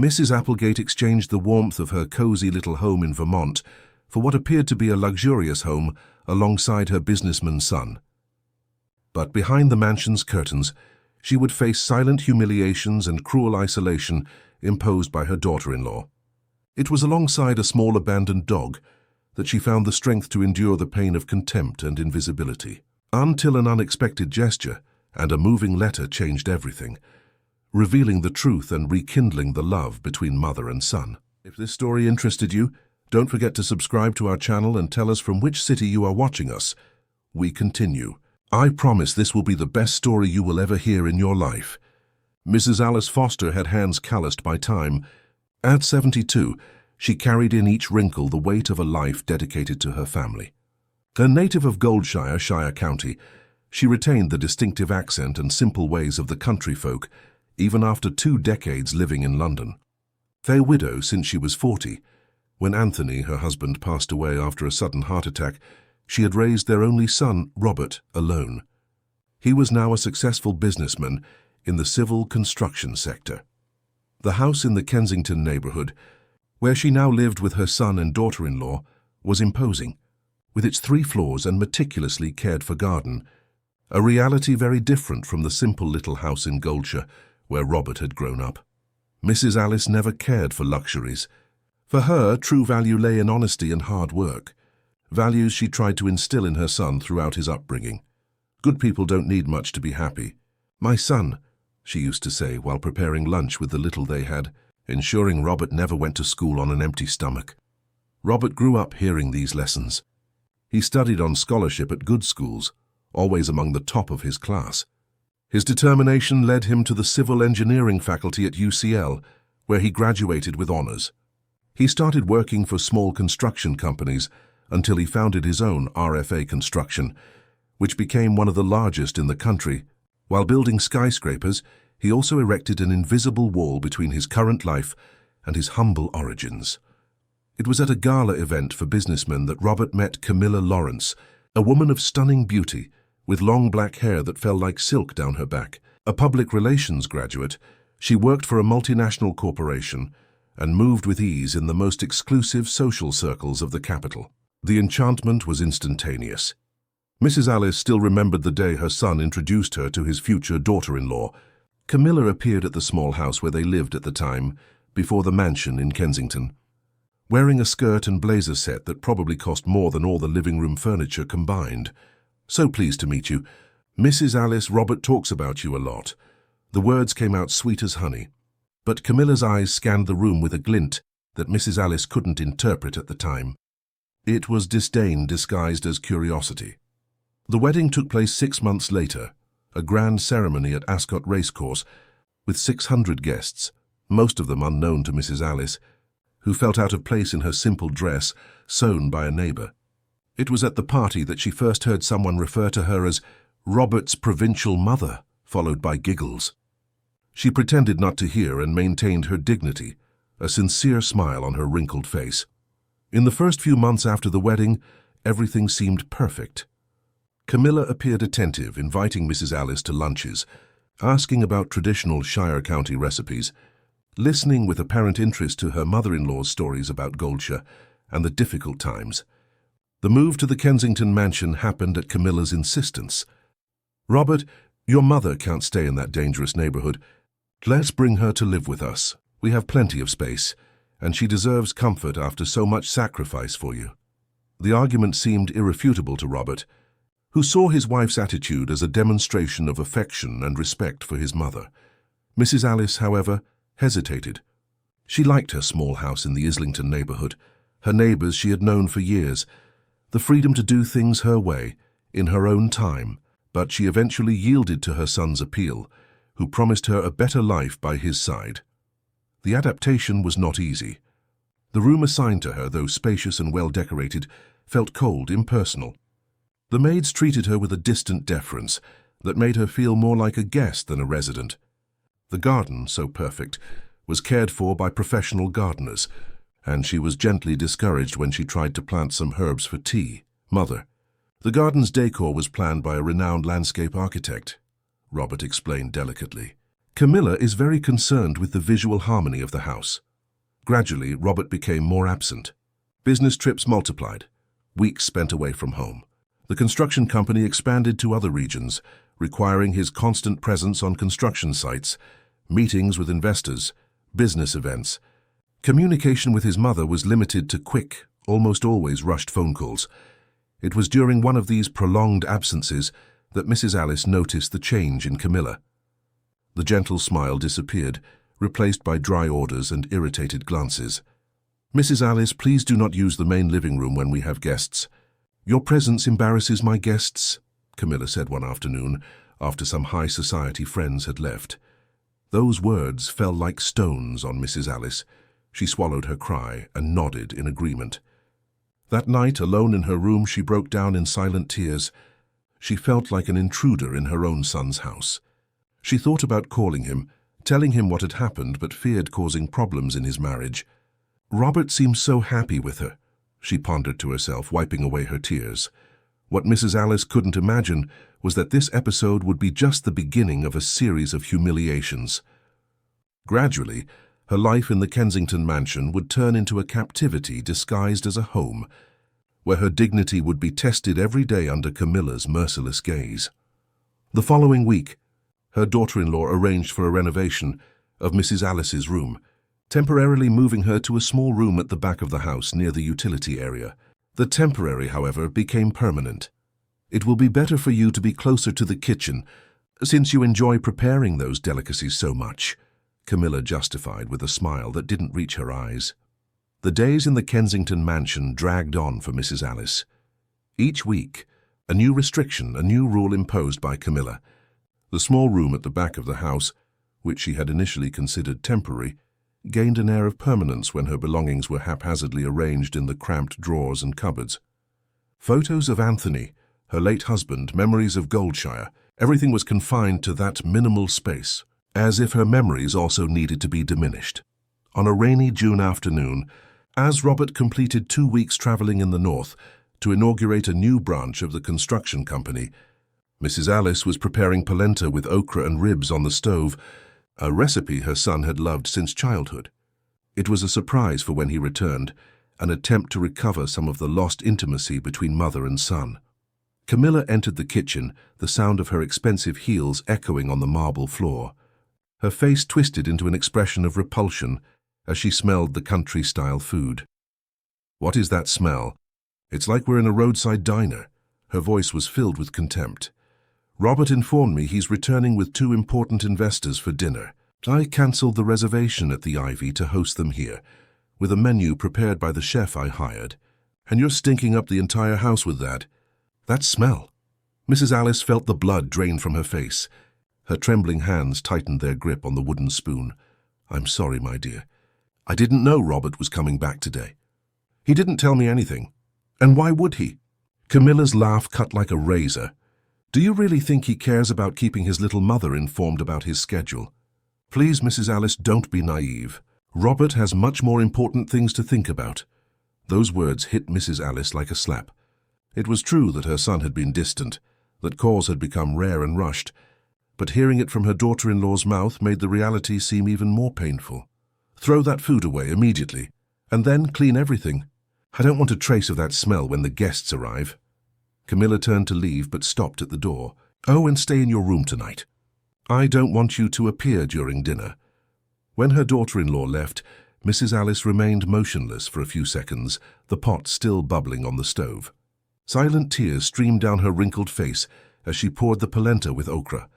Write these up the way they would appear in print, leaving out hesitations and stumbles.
Mrs. Applegate exchanged the warmth of her cozy little home in Vermont for what appeared to be a luxurious home alongside her businessman son. But behind the mansion's curtains, she would face silent humiliations and cruel isolation imposed by her daughter-in-law. It was alongside a small abandoned dog that she found the strength to endure the pain of contempt and invisibility. Until an unexpected gesture and a moving letter changed everything, revealing the truth and rekindling the love between mother and son. If this story interested you, don't forget to subscribe to our channel and tell us from which city you are watching us. We continue. I promise this will be the best story you will ever hear in your life. Mrs. Alice Foster had hands calloused by time. At 72, she carried in each wrinkle the weight of a life dedicated to her family. A native of Goldshire, Shire County, she retained the distinctive accent and simple ways of the country folk, even after 2 decades living in London. A widow since she was 40, when Anthony, her husband, passed away after a sudden heart attack, she had raised their only son, Robert, alone. He was now a successful businessman in the civil construction sector. The house in the Kensington neighborhood, where she now lived with her son and daughter-in-law, was imposing, with its 3 floors and meticulously cared-for garden, a reality very different from the simple little house in Goldshire where Robert had grown up. Mrs. Alice never cared for luxuries. For her, true value lay in honesty and hard work, values she tried to instill in her son throughout his upbringing. Good people don't need much to be happy. "My son," she used to say while preparing lunch with the little they had, ensuring Robert never went to school on an empty stomach. Robert grew up hearing these lessons. He studied on scholarship at good schools, always among the top of his class. His determination led him to the civil engineering faculty at UCL, where he graduated with honors. He started working for small construction companies until he founded his own RFA Construction, which became one of the largest in the country. While building skyscrapers, he also erected an invisible wall between his current life and his humble origins. It was at a gala event for businessmen that Robert met Camilla Lawrence, a woman of stunning beauty, with long black hair that fell like silk down her back. A public relations graduate, she worked for a multinational corporation and moved with ease in the most exclusive social circles of the capital. The enchantment was instantaneous. Mrs. Alice still remembered the day her son introduced her to his future daughter-in-law. Camilla appeared at the small house where they lived at the time, before the mansion in Kensington. Wearing a skirt and blazer set that probably cost more than all the living room furniture combined. "So pleased to meet you. Mrs. Alice, Robert talks about you a lot." The words came out sweet as honey. But Camilla's eyes scanned the room with a glint that Mrs. Alice couldn't interpret at the time. It was disdain disguised as curiosity. The wedding took place 6 months later, a grand ceremony at Ascot Racecourse, with 600 guests, most of them unknown to Mrs. Alice, who felt out of place in her simple dress, sewn by a neighbor. It was at the party that she first heard someone refer to her as Robert's provincial mother, followed by giggles. She pretended not to hear and maintained her dignity, a sincere smile on her wrinkled face. In the first few months after the wedding, everything seemed perfect. Camilla appeared attentive, inviting Mrs. Alice to lunches, asking about traditional Shire County recipes, listening with apparent interest to her mother-in-law's stories about Goldshire and the difficult times. The move to the Kensington mansion happened at Camilla's insistence. "Robert, your mother can't stay in that dangerous neighborhood. Let's bring her to live with us. We have plenty of space, and she deserves comfort after so much sacrifice for you." The argument seemed irrefutable to Robert, who saw his wife's attitude as a demonstration of affection and respect for his mother. Mrs. Alice, however, hesitated. She liked her small house in the Islington neighborhood, her neighbors she had known for years, the freedom to do things her way, in her own time, but she eventually yielded to her son's appeal, who promised her a better life by his side. The adaptation was not easy. The room assigned to her, though spacious and well-decorated, felt cold, impersonal. The maids treated her with a distant deference that made her feel more like a guest than a resident. The garden, so perfect, was cared for by professional gardeners, and she was gently discouraged when she tried to plant some herbs for tea. "Mother, the garden's decor was planned by a renowned landscape architect," Robert explained delicately. Camilla is very concerned with the visual harmony of the house. Gradually, Robert became more absent. Business trips multiplied, weeks spent away from home. The construction company expanded to other regions, requiring his constant presence on construction sites, meetings with investors, business events. Communication with his mother was limited to quick, almost always rushed phone calls. It was during one of these prolonged absences that Mrs. Alice noticed the change in Camilla. The gentle smile disappeared, replaced by dry orders and irritated glances. "Mrs. Alice, please do not use the main living room when we have guests. Your presence embarrasses my guests," Camilla said one afternoon, after some high society friends had left. Those words fell like stones on Mrs. Alice. She swallowed her cry and nodded in agreement. That night, alone in her room, she broke down in silent tears. She felt like an intruder in her own son's house. She thought about calling him, telling him what had happened, but feared causing problems in his marriage. Robert seemed so happy with her, she pondered to herself, wiping away her tears. What Mrs. Alice couldn't imagine was that this episode would be just the beginning of a series of humiliations. Gradually, her life in the Kensington mansion would turn into a captivity disguised as a home, where her dignity would be tested every day under Camilla's merciless gaze. The following week, her daughter-in-law arranged for a renovation of Mrs. Alice's room, temporarily moving her to a small room at the back of the house near the utility area. The temporary, however, became permanent. "It will be better for you to be closer to the kitchen, since you enjoy preparing those delicacies so much," Camilla justified with a smile that didn't reach her eyes. The days in the Kensington mansion dragged on for Mrs. Alice. Each week, a new restriction, a new rule imposed by Camilla. The small room at the back of the house, which she had initially considered temporary, gained an air of permanence when her belongings were haphazardly arranged in the cramped drawers and cupboards. Photos of Anthony, her late husband, memories of Goldshire, everything was confined to that minimal space, as if her memories also needed to be diminished. On a rainy June afternoon, as Robert completed 2 weeks traveling in the north to inaugurate a new branch of the construction company, Mrs. Alice was preparing polenta with okra and ribs on the stove, a recipe her son had loved since childhood. It was a surprise for when he returned, an attempt to recover some of the lost intimacy between mother and son. Camilla entered the kitchen, the sound of her expensive heels echoing on the marble floor. Her face twisted into an expression of repulsion as she smelled the country-style food. "What is that smell? It's like we're in a roadside diner." Her voice was filled with contempt. "Robert informed me he's returning with 2 important investors for dinner. I cancelled the reservation at the Ivy to host them here, with a menu prepared by the chef I hired. And you're stinking up the entire house with that. That smell." Mrs. Alice felt the blood drain from her face. Her trembling hands tightened their grip on the wooden spoon. "I'm sorry, my dear. I didn't know Robert was coming back today. He didn't tell me anything. And why would he?" Camilla's laugh cut like a razor. "Do you really think he cares about keeping his little mother informed about his schedule? Please, Mrs. Alice, don't be naive. Robert has much more important things to think about." Those words hit Mrs. Alice like a slap. It was true that her son had been distant, that calls had become rare and rushed, but hearing it from her daughter-in-law's mouth made the reality seem even more painful. "Throw that food away immediately, and then clean everything. I don't want a trace of that smell when the guests arrive." Camilla turned to leave but stopped at the door. "Oh, and stay in your room tonight. I don't want you to appear during dinner." When her daughter-in-law left, Mrs. Alice remained motionless for a few seconds, the pot still bubbling on the stove. Silent tears streamed down her wrinkled face as she poured the polenta with okra,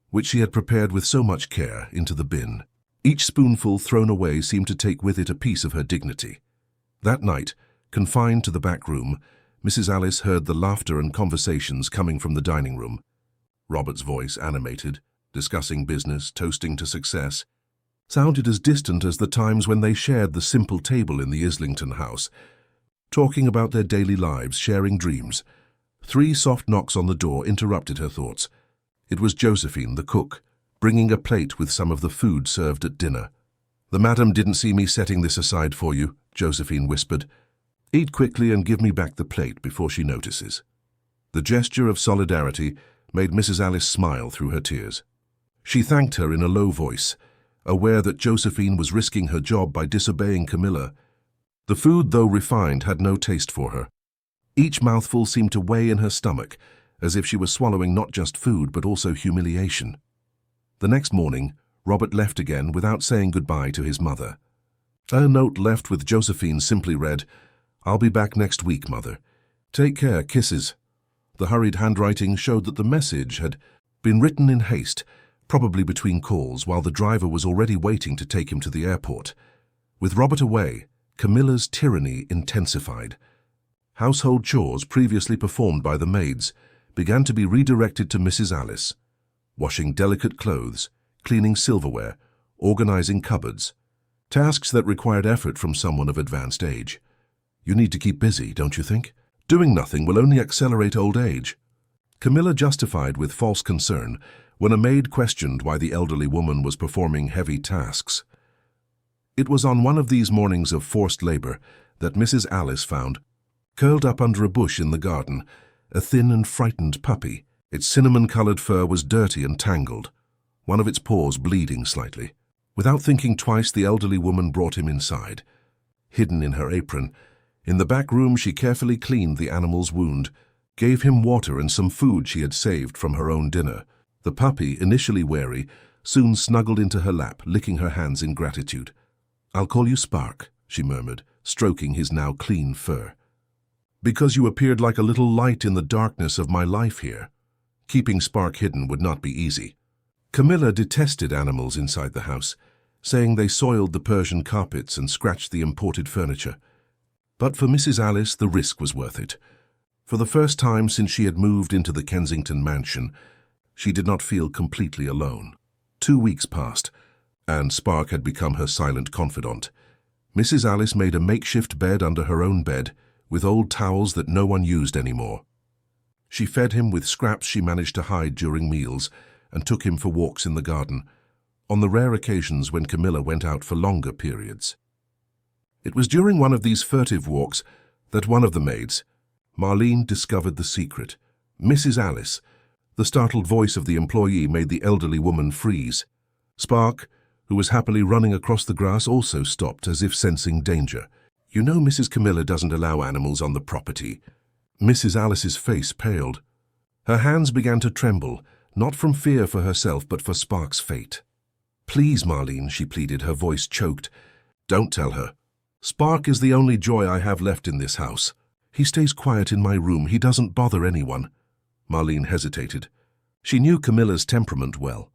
which she had prepared with so much care, into the bin. Each spoonful thrown away seemed to take with it a piece of her dignity. That night, confined to the back room, Mrs. Alice heard the laughter and conversations coming from the dining room. Robert's voice, animated, discussing business, toasting to success, sounded as distant as the times when they shared the simple table in the Islington house, talking about their daily lives, sharing dreams. 3 soft knocks on the door interrupted her thoughts. It was Josephine, the cook, bringing a plate with some of the food served at dinner. "The madam didn't see me setting this aside for you," Josephine whispered. "Eat quickly and give me back the plate before she notices." The gesture of solidarity made Mrs. Alice smile through her tears. She thanked her in a low voice, aware that Josephine was risking her job by disobeying Camilla. The food, though refined, had no taste for her. Each mouthful seemed to weigh in her stomach, as if she was swallowing not just food but also humiliation. The next morning, Robert left again without saying goodbye to his mother. A note left with Josephine simply read, "I'll be back next week, Mother. Take care, kisses." The hurried handwriting showed that the message had been written in haste, probably between calls, while the driver was already waiting to take him to the airport. With Robert away, Camilla's tyranny intensified. Household chores previously performed by the maids began to be redirected to Mrs. Alice. Washing delicate clothes, cleaning silverware, organizing cupboards. Tasks that required effort from someone of advanced age. You need to keep busy, don't you think? Doing nothing will only accelerate old age. Camilla justified with false concern when a maid questioned why the elderly woman was performing heavy tasks. It was on one of these mornings of forced labor that Mrs. Alice found, curled up under a bush in the garden, a thin and frightened puppy. Its cinnamon-colored fur was dirty and tangled, one of its paws bleeding slightly. Without thinking twice, the elderly woman brought him inside. Hidden in her apron, in the back room she carefully cleaned the animal's wound, gave him water and some food she had saved from her own dinner. The puppy, initially wary, soon snuggled into her lap, licking her hands in gratitude. "I'll call you Spark," she murmured, stroking his now clean fur. "Because you appeared like a little light in the darkness of my life here." Keeping Spark hidden would not be easy. Camilla detested animals inside the house, saying they soiled the Persian carpets and scratched the imported furniture. But for Mrs. Alice, the risk was worth it. For the first time since she had moved into the Kensington mansion, she did not feel completely alone. 2 weeks passed, and Spark had become her silent confidant. Mrs. Alice made a makeshift bed under her own bed, with old towels that no one used anymore. She fed him with scraps she managed to hide during meals, and took him for walks in the garden, on the rare occasions when Camilla went out for longer periods. It was during one of these furtive walks that one of the maids, Marlene, discovered the secret. Mrs. Alice, the startled voice of the employee, made the elderly woman freeze. Spark, who was happily running across the grass, also stopped as if sensing danger. "You know Mrs. Camilla doesn't allow animals on the property." Mrs. Alice's face paled. Her hands began to tremble, not from fear for herself but for Spark's fate. "Please, Marlene," she pleaded, her voice choked. "Don't tell her. Spark is the only joy I have left in this house. He stays quiet in my room. He doesn't bother anyone." Marlene hesitated. She knew Camilla's temperament well.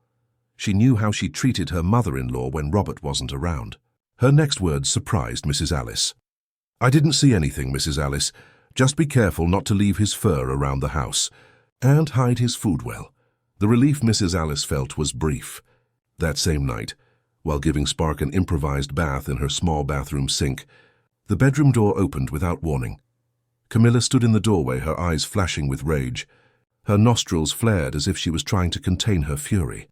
She knew how she treated her mother-in-law when Robert wasn't around. Her next words surprised Mrs. Alice. "I didn't see anything, Mrs. Alice. Just be careful not to leave his fur around the house. And hide his food well." The relief Mrs. Alice felt was brief. That same night, while giving Spark an improvised bath in her small bathroom sink, the bedroom door opened without warning. Camilla stood in the doorway, her eyes flashing with rage. Her nostrils flared as if she was trying to contain her fury.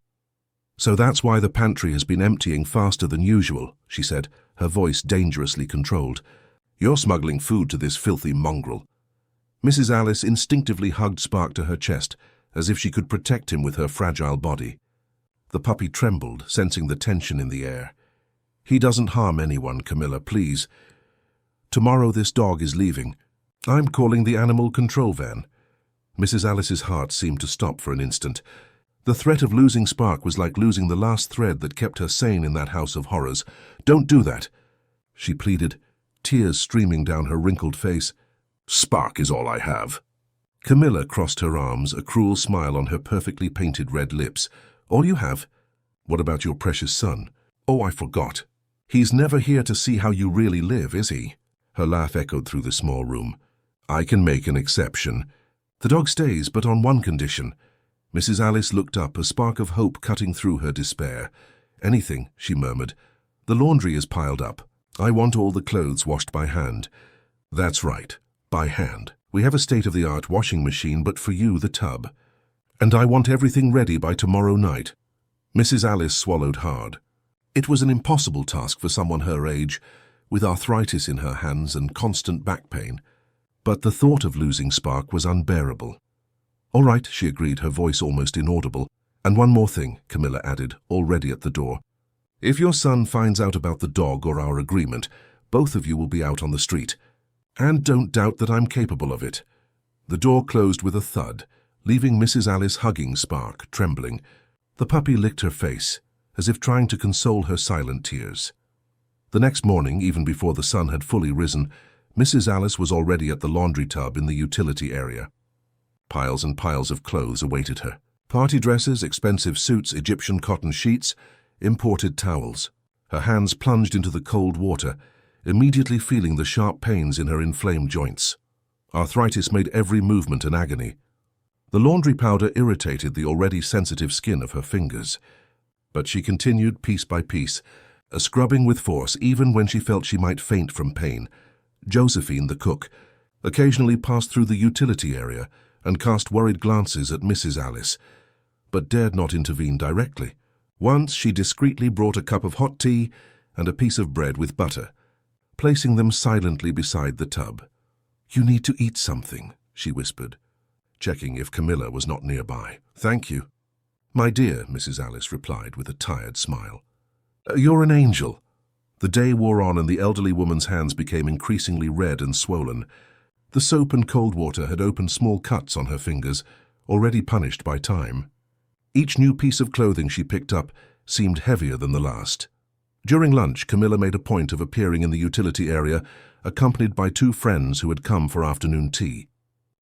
"So that's why the pantry has been emptying faster than usual," she said, her voice dangerously controlled. "You're smuggling food to this filthy mongrel." Mrs. Alice instinctively hugged Spark to her chest, as if she could protect him with her fragile body. The puppy trembled, sensing the tension in the air. "He doesn't harm anyone, Camilla, please. Tomorrow this dog is leaving. I'm calling the animal control van." Mrs. Alice's heart seemed to stop for an instant. The threat of losing Spark was like losing the last thread that kept her sane in that house of horrors. "Don't do that," she pleaded, tears streaming down her wrinkled face. "Spark is all I have." Camilla crossed her arms, a cruel smile on her perfectly painted red lips. "All you have? What about your precious son?" "Oh, I forgot. He's never here to see how you really live, is he?" Her laugh echoed through the small room. "I can make an exception. The dog stays, but on one condition." Mrs. Alice looked up, a spark of hope cutting through her despair. "Anything," she murmured. "The laundry is piled up. I want all the clothes washed by hand." "That's right, by hand. We have a state-of-the-art washing machine, but for you, the tub. And I want everything ready by tomorrow night." Mrs. Alice swallowed hard. It was an impossible task for someone her age, with arthritis in her hands and constant back pain. But the thought of losing Spark was unbearable. "All right," she agreed, her voice almost inaudible. "And one more thing," Camilla added, already at the door. "If your son finds out about the dog or our agreement, both of you will be out on the street. And don't doubt that I'm capable of it." The door closed with a thud, leaving Mrs. Alice hugging Spark, trembling. The puppy licked her face, as if trying to console her silent tears. The next morning, even before the sun had fully risen, Mrs. Alice was already at the laundry tub in the utility area. Piles and piles of clothes awaited her. Party dresses, expensive suits, Egyptian cotton sheets, imported towels. Her hands plunged into the cold water, immediately feeling the sharp pains in her inflamed joints. Arthritis made every movement an agony. The laundry powder irritated the already sensitive skin of her fingers. But she continued piece by piece, scrubbing with force even when she felt she might faint from pain. Josephine, the cook, occasionally passed through the utility area and cast worried glances at Mrs. Alice, but dared not intervene directly. Once she discreetly brought a cup of hot tea and a piece of bread with butter, placing them silently beside the tub. "You need to eat something," she whispered, checking if Camilla was not nearby. "Thank you." "My dear," Mrs. Alice replied with a tired smile. "You're an angel." The day wore on and the elderly woman's hands became increasingly red and swollen. The soap and cold water had opened small cuts on her fingers, already punished by time. Each new piece of clothing she picked up seemed heavier than the last. During lunch, Camilla made a point of appearing in the utility area, accompanied by two friends who had come for afternoon tea.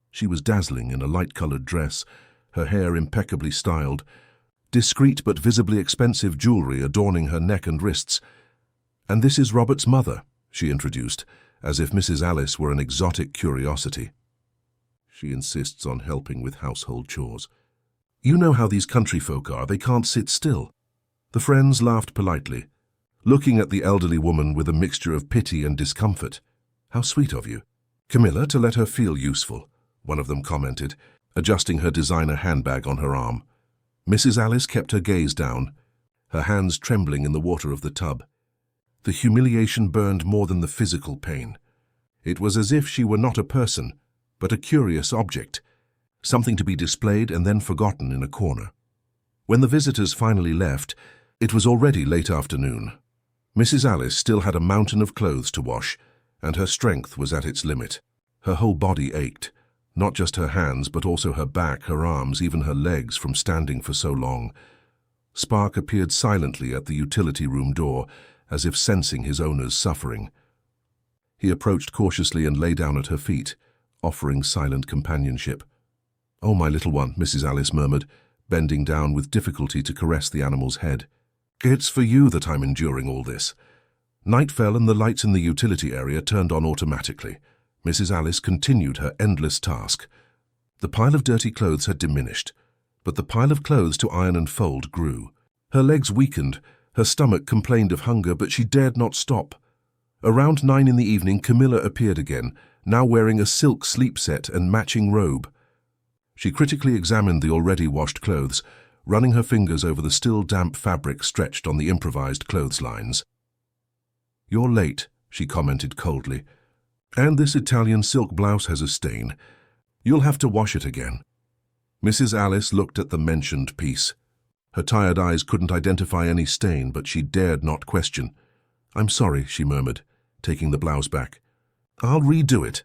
She was dazzling in a light-colored dress, her hair impeccably styled, discreet but visibly expensive jewelry adorning her neck and wrists. "And this is Robert's mother," she introduced, as if Mrs. Alice were an exotic curiosity. "She insists on helping with household chores. You know how these country folk are, they can't sit still." The friends laughed politely, looking at the elderly woman with a mixture of pity and discomfort. "How sweet of you, Camilla, to let her feel useful," one of them commented, adjusting her designer handbag on her arm. Mrs. Alice kept her gaze down, her hands trembling in the water of the tub. The humiliation burned more than the physical pain. It was as if she were not a person, but a curious object, something to be displayed and then forgotten in a corner. When the visitors finally left, it was already late afternoon. Mrs. Alice still had a mountain of clothes to wash, and her strength was at its limit. Her whole body ached, not just her hands, but also her back, her arms, even her legs from standing for so long. Spark appeared silently at the utility room door, as if sensing his owner's suffering. He approached cautiously and lay down at her feet, offering silent companionship. "Oh, my little one," Mrs. Alice murmured, bending down with difficulty to caress the animal's head. "It's for you that I'm enduring all this." Night fell and the lights in the utility area turned on automatically. Mrs. Alice continued her endless task. The pile of dirty clothes had diminished, but the pile of clothes to iron and fold grew. Her legs weakened, her stomach complained of hunger, but she dared not stop. Around 9 in the evening, Camilla appeared again, now wearing a silk sleep set and matching robe. She critically examined the already washed clothes, running her fingers over the still damp fabric stretched on the improvised clotheslines. "You're late," she commented coldly. "And this Italian silk blouse has a stain. You'll have to wash it again." Mrs. Alice looked at the mentioned piece. Her tired eyes couldn't identify any stain, but she dared not question. "I'm sorry," she murmured, taking the blouse back. "I'll redo it.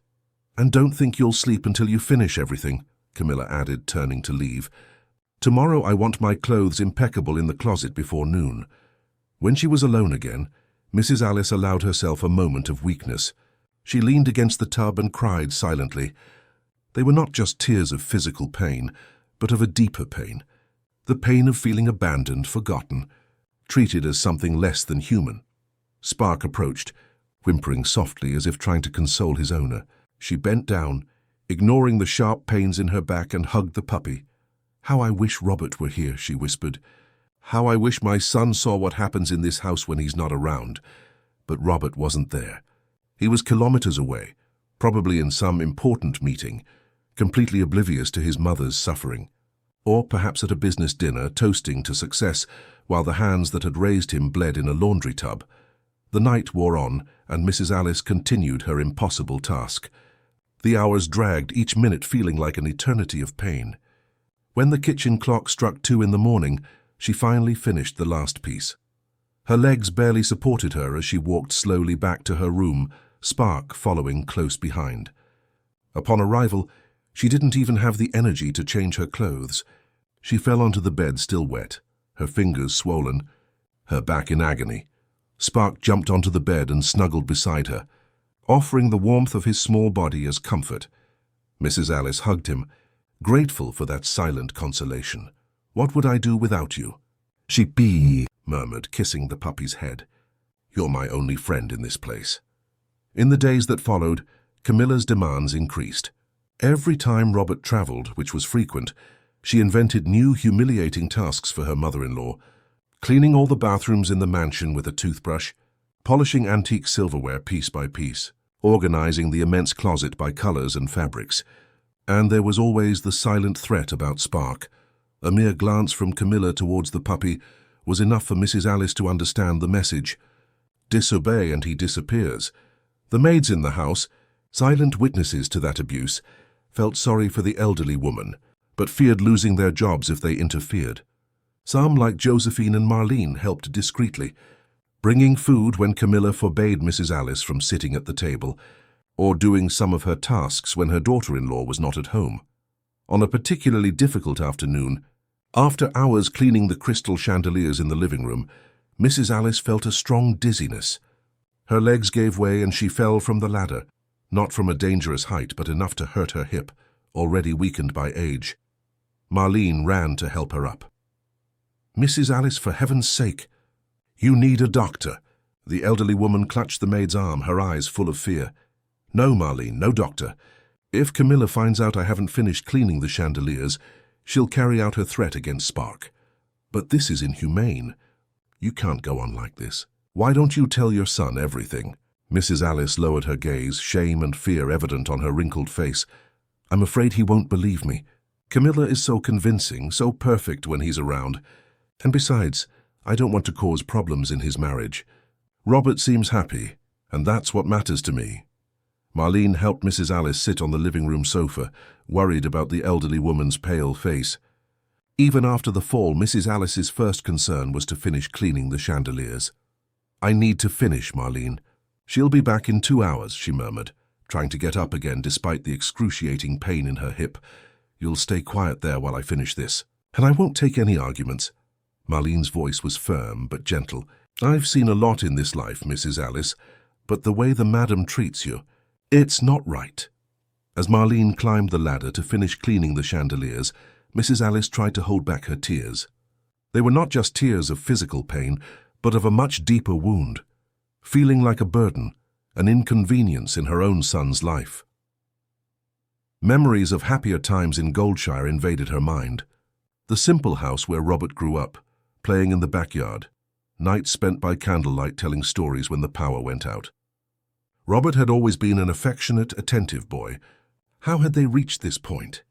And don't think you'll sleep until you finish everything," Camilla added, turning to leave. "Tomorrow I want my clothes impeccable in the closet before noon." When she was alone again, Mrs. Alice allowed herself a moment of weakness. She leaned against the tub and cried silently. They were not just tears of physical pain, but of a deeper pain. The pain of feeling abandoned, forgotten, treated as something less than human. Spark approached, whimpering softly as if trying to console his owner. She bent down, ignoring the sharp pains in her back, and hugged the puppy. "How I wish Robert were here," she whispered. "How I wish my son saw what happens in this house when he's not around." But Robert wasn't there. He was kilometers away, probably in some important meeting, completely oblivious to his mother's suffering. Or perhaps at a business dinner, toasting to success, while the hands that had raised him bled in a laundry tub. The night wore on, and Mrs. Alice continued her impossible task. The hours dragged, each minute feeling like an eternity of pain. When the kitchen clock struck 2 in the morning, she finally finished the last piece. Her legs barely supported her as she walked slowly back to her room, Spark following close behind. Upon arrival, she didn't even have the energy to change her clothes. She fell onto the bed still wet, her fingers swollen, her back in agony. Spark jumped onto the bed and snuggled beside her, offering the warmth of his small body as comfort. Mrs. Alice hugged him, grateful for that silent consolation. "What would I do without you?" "She murmured, kissing the puppy's head. "You're my only friend in this place." In the days that followed, Camilla's demands increased. Every time Robert traveled, which was frequent, she invented new humiliating tasks for her mother-in-law, cleaning all the bathrooms in the mansion with a toothbrush, polishing antique silverware piece by piece, organizing the immense closet by colors and fabrics. And there was always the silent threat about Spark. A mere glance from Camilla towards the puppy was enough for Mrs. Alice to understand the message. Disobey and he disappears. The maids in the house, silent witnesses to that abuse, felt sorry for the elderly woman, but feared losing their jobs if they interfered. Some, like Josephine and Marlene, helped discreetly, bringing food when Camilla forbade Mrs. Alice from sitting at the table, or doing some of her tasks when her daughter-in-law was not at home. On a particularly difficult afternoon, after hours cleaning the crystal chandeliers in the living room, Mrs. Alice felt a strong dizziness. Her legs gave way and she fell from the ladder, not from a dangerous height but enough to hurt her hip, already weakened by age. Marlene ran to help her up. "Mrs. Alice, for heaven's sake, you need a doctor." The elderly woman clutched the maid's arm, her eyes full of fear. "No, Marlene, no doctor. If Camilla finds out I haven't finished cleaning the chandeliers, she'll carry out her threat against Spark. But this is inhumane. You can't go on like this. Why don't you tell your son everything?" Mrs. Alice lowered her gaze, shame and fear evident on her wrinkled face. "I'm afraid he won't believe me. Camilla is so convincing, so perfect when he's around. And besides, I don't want to cause problems in his marriage. Robert seems happy, and that's what matters to me." Marlene helped Mrs. Alice sit on the living room sofa, worried about the elderly woman's pale face. Even after the fall, Mrs. Alice's first concern was to finish cleaning the chandeliers. "I need to finish, Marlene. She'll be back in 2 hours," she murmured, trying to get up again despite the excruciating pain in her hip. "You'll stay quiet there while I finish this. And I won't take any arguments." Marlene's voice was firm but gentle. "I've seen a lot in this life, Mrs. Alice, but the way the madam treats you, it's not right." As Marlene climbed the ladder to finish cleaning the chandeliers, Mrs. Alice tried to hold back her tears. They were not just tears of physical pain, but of a much deeper wound, feeling like a burden, an inconvenience in her own son's life. Memories of happier times in Goldshire invaded her mind. The simple house where Robert grew up, playing in the backyard, nights spent by candlelight telling stories when the power went out. Robert had always been an affectionate, attentive boy. How had they reached this point?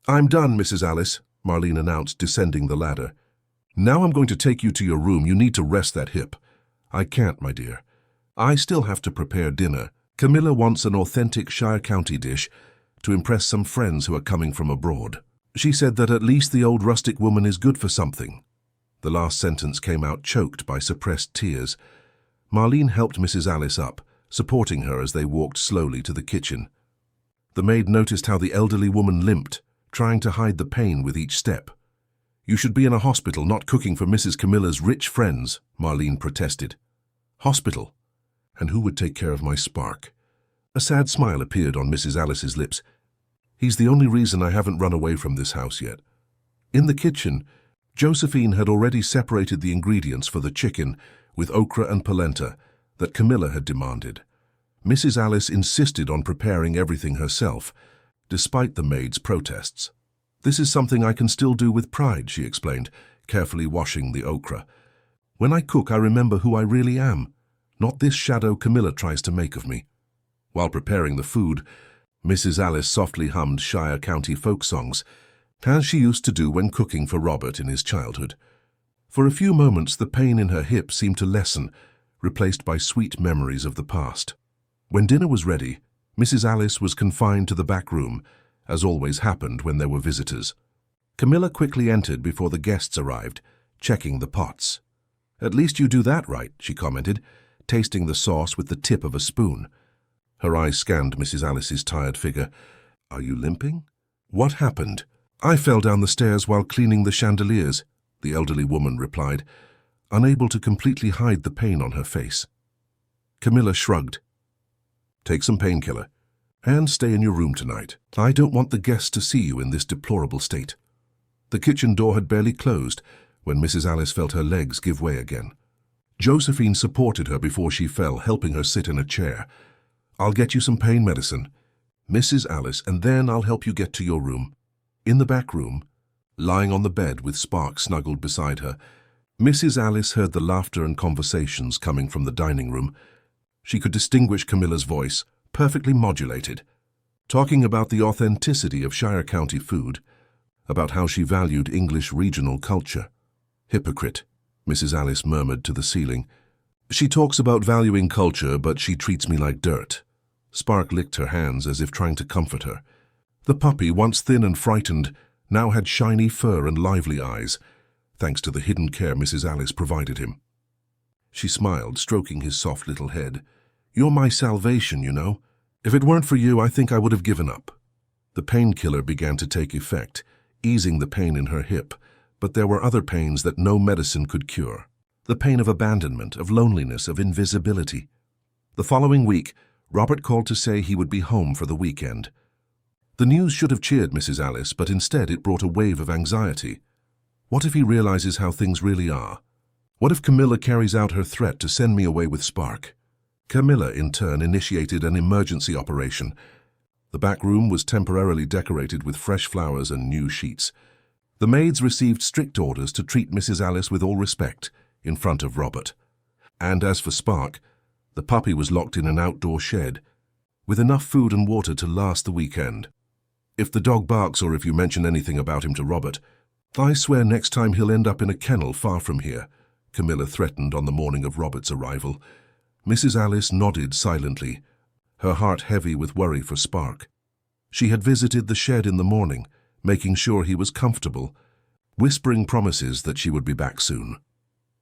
"I'm done, Mrs. Alice," Marlene announced, descending the ladder. "Now I'm going to take you to your room. You need to rest that hip." "I can't, my dear. I still have to prepare dinner. Camilla wants an authentic Shire County dish to impress some friends who are coming from abroad. She said that at least the old rustic woman is good for something." The last sentence came out choked by suppressed tears. Marlene helped Mrs. Alice up, supporting her as they walked slowly to the kitchen. The maid noticed how the elderly woman limped, trying to hide the pain with each step. "You should be in a hospital, not cooking for Mrs. Camilla's rich friends," Marlene protested. "Hospital? And who would take care of my Spark?" A sad smile appeared on Mrs. Alice's lips. "He's the only reason I haven't run away from this house yet." In the kitchen, Josephine had already separated the ingredients for the chicken with okra and polenta that Camilla had demanded. Mrs. Alice insisted on preparing everything herself, despite the maid's protests. "This is something I can still do with pride," she explained, carefully washing the okra. "When I cook, I remember who I really am, not this shadow Camilla tries to make of me." While preparing the food, Mrs. Alice softly hummed Shire County folk songs, as she used to do when cooking for Robert in his childhood. For a few moments, the pain in her hip seemed to lessen, replaced by sweet memories of the past. When dinner was ready, Mrs. Alice was confined to the back room, as always happened when there were visitors. Camilla quickly entered before the guests arrived, checking the pots. "At least you do that right," she commented, tasting the sauce with the tip of a spoon. Her eyes scanned Mrs. Alice's tired figure. "Are you limping?" "What happened?" "I fell down the stairs while cleaning the chandeliers," the elderly woman replied, unable to completely hide the pain on her face. Camilla shrugged. "Take some painkiller, and stay in your room tonight. I don't want the guests to see you in this deplorable state." The kitchen door had barely closed when Mrs. Alice felt her legs give way again. Josephine supported her before she fell, helping her sit in a chair. "I'll get you some pain medicine, Mrs. Alice, and then I'll help you get to your room." In the back room, lying on the bed with Spark snuggled beside her, Mrs. Alice heard the laughter and conversations coming from the dining room. She could distinguish Camilla's voice, perfectly modulated, talking about the authenticity of Shire County food, about how she valued English regional culture. "Hypocrite," Mrs. Alice murmured to the ceiling. "She talks about valuing culture, but she treats me like dirt." Spark licked her hands as if trying to comfort her. The puppy, once thin and frightened, now had shiny fur and lively eyes, thanks to the hidden care Mrs. Alice provided him. She smiled, stroking his soft little head. "You're my salvation, you know. If it weren't for you, I think I would have given up." The painkiller began to take effect, easing the pain in her hip, but there were other pains that no medicine could cure. The pain of abandonment, of loneliness, of invisibility. The following week, Robert called to say he would be home for the weekend. The news should have cheered Mrs. Alice, but instead it brought a wave of anxiety. What if he realizes how things really are? What if Camilla carries out her threat to send me away with Spark? Camilla, in turn, initiated an emergency operation. The back room was temporarily decorated with fresh flowers and new sheets. The maids received strict orders to treat Mrs. Alice with all respect in front of Robert. And as for Spark, the puppy was locked in an outdoor shed, with enough food and water to last the weekend. "If the dog barks or if you mention anything about him to Robert, I swear next time he'll end up in a kennel far from here," Camilla threatened on the morning of Robert's arrival. Mrs. Alice nodded silently, her heart heavy with worry for Spark. She had visited the shed in the morning, making sure he was comfortable, whispering promises that she would be back soon.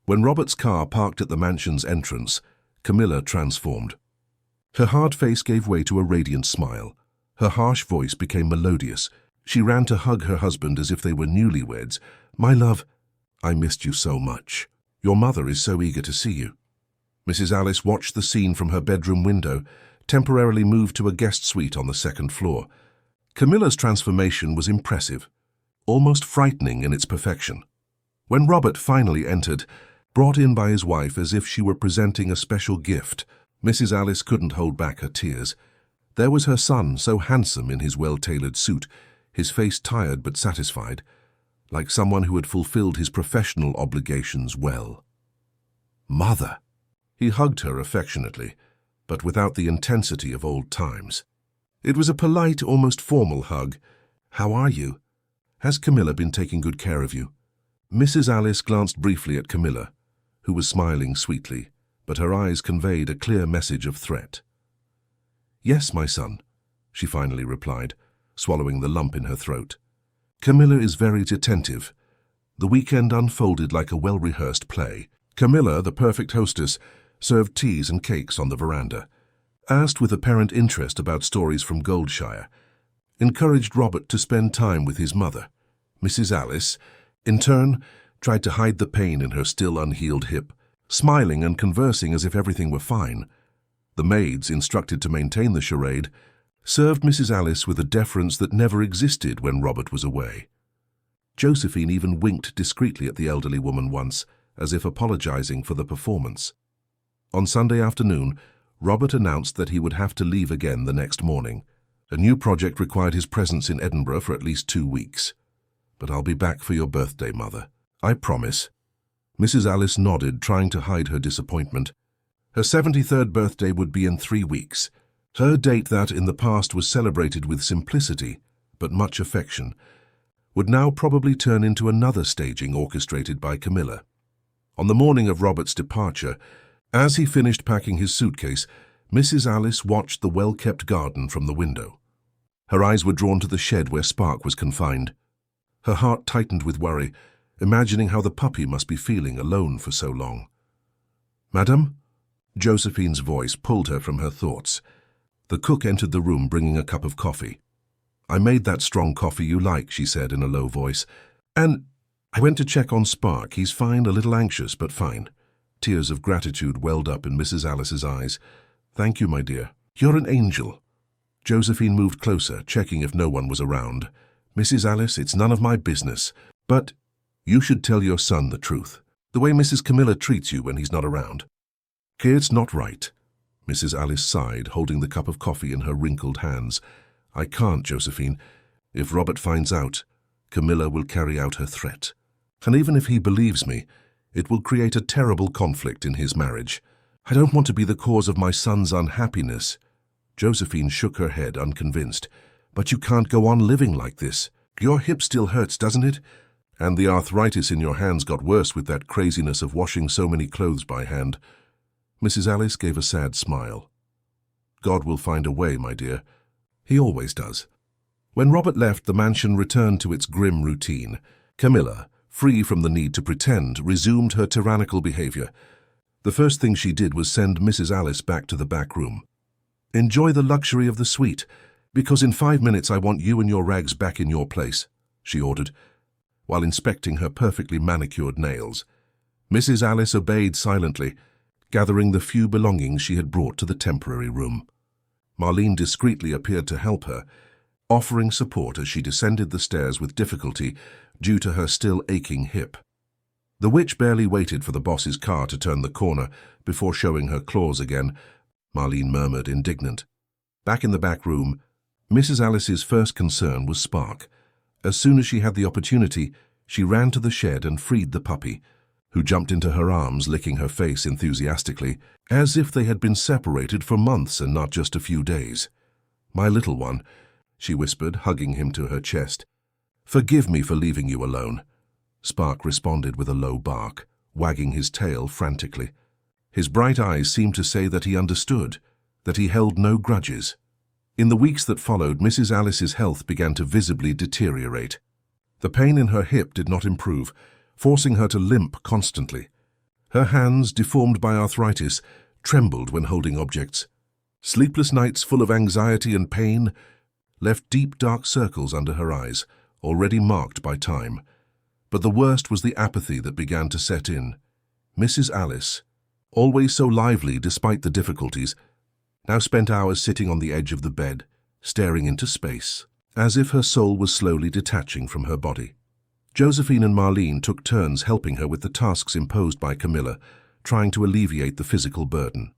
When Robert's car parked at the mansion's entrance, Camilla transformed. Her hard face gave way to a radiant smile. Her harsh voice became melodious. She ran to hug her husband as if they were newlyweds. "My love, I missed you so much. Your mother is so eager to see you." Mrs. Alice watched the scene from her bedroom window, temporarily moved to a guest suite on the second floor. Camilla's transformation was impressive, almost frightening in its perfection. When Robert finally entered, brought in by his wife as if she were presenting a special gift, Mrs. Alice couldn't hold back her tears. There was her son, so handsome in his well-tailored suit, his face tired but satisfied, like someone who had fulfilled his professional obligations well. "Mother!" He hugged her affectionately, but without the intensity of old times. It was a polite, almost formal hug. "How are you? Has Camilla been taking good care of you?" Mrs. Alice glanced briefly at Camilla, who was smiling sweetly, but her eyes conveyed a clear message of threat. "Yes, my son," she finally replied, swallowing the lump in her throat. "Camilla is very attentive." The weekend unfolded like a well-rehearsed play. Camilla, the perfect hostess, served teas and cakes on the veranda, asked with apparent interest about stories from Goldshire, encouraged Robert to spend time with his mother. Mrs. Alice, in turn, tried to hide the pain in her still unhealed hip, smiling and conversing as if everything were fine. The maids, instructed to maintain the charade, served Mrs. Alice with a deference that never existed when Robert was away. Josephine even winked discreetly at the elderly woman once, as if apologizing for the performance. On Sunday afternoon, Robert announced that he would have to leave again the next morning. A new project required his presence in Edinburgh for at least 2 weeks. "But I'll be back for your birthday, Mother. I promise." Mrs. Alice nodded, trying to hide her disappointment. Her 73rd birthday would be in 3 weeks. Her date that, in the past, was celebrated with simplicity, but much affection, would now probably turn into another staging orchestrated by Camilla. On the morning of Robert's departure, as he finished packing his suitcase, Mrs. Alice watched the well-kept garden from the window. Her eyes were drawn to the shed where Spark was confined. Her heart tightened with worry, imagining how the puppy must be feeling alone for so long. "Madam?" Josephine's voice pulled her from her thoughts. The cook entered the room bringing a cup of coffee. "I made that strong coffee you like," she said in a low voice. "And I went to check on Spark. He's fine, a little anxious, but fine." Tears of gratitude welled up in Mrs. Alice's eyes. "Thank you, my dear. You're an angel." Josephine moved closer, checking if no one was around. "Mrs. Alice, it's none of my business, but you should tell your son the truth. The way Mrs. Camilla treats you when he's not around. It's not right." Mrs. Alice sighed, holding the cup of coffee in her wrinkled hands. "I can't, Josephine. If Robert finds out, Camilla will carry out her threat. And even if he believes me, it will create a terrible conflict in his marriage. I don't want to be the cause of my son's unhappiness." Josephine shook her head, unconvinced. "But you can't go on living like this. Your hip still hurts, doesn't it? And the arthritis in your hands got worse with that craziness of washing so many clothes by hand." Mrs. Alice gave a sad smile. "God will find a way, my dear. He always does." When Robert left, the mansion returned to its grim routine. Camilla, free from the need to pretend, resumed her tyrannical behavior. The first thing she did was send Mrs. Alice back to the back room. "Enjoy the luxury of the suite, because in 5 minutes I want you and your rags back in your place," she ordered, while inspecting her perfectly manicured nails. Mrs. Alice obeyed silently, gathering the few belongings she had brought to the temporary room. Marlene discreetly appeared to help her, offering support as she descended the stairs with difficulty due to her still aching hip. The witch barely waited for the boss's car to turn the corner before showing her claws again, Marlene murmured, indignant. Back in the back room, Mrs. Alice's first concern was Spark. As soon as she had the opportunity, she ran to the shed and freed the puppy, who jumped into her arms, licking her face enthusiastically, as if they had been separated for months and not just a few days. "My little one," she whispered, hugging him to her chest. "Forgive me for leaving you alone." Spark responded with a low bark, wagging his tail frantically. His bright eyes seemed to say that he understood, that he held no grudges. In the weeks that followed, Mrs. Alice's health began to visibly deteriorate. The pain in her hip did not improve, forcing her to limp constantly. Her hands, deformed by arthritis, trembled when holding objects. Sleepless nights full of anxiety and pain left deep dark circles under her eyes, already marked by time. But the worst was the apathy that began to set in. Mrs. Alice, always so lively despite the difficulties, now spent hours sitting on the edge of the bed, staring into space, as if her soul was slowly detaching from her body. Josephine and Marlene took turns helping her with the tasks imposed by Camilla, trying to alleviate the physical burden.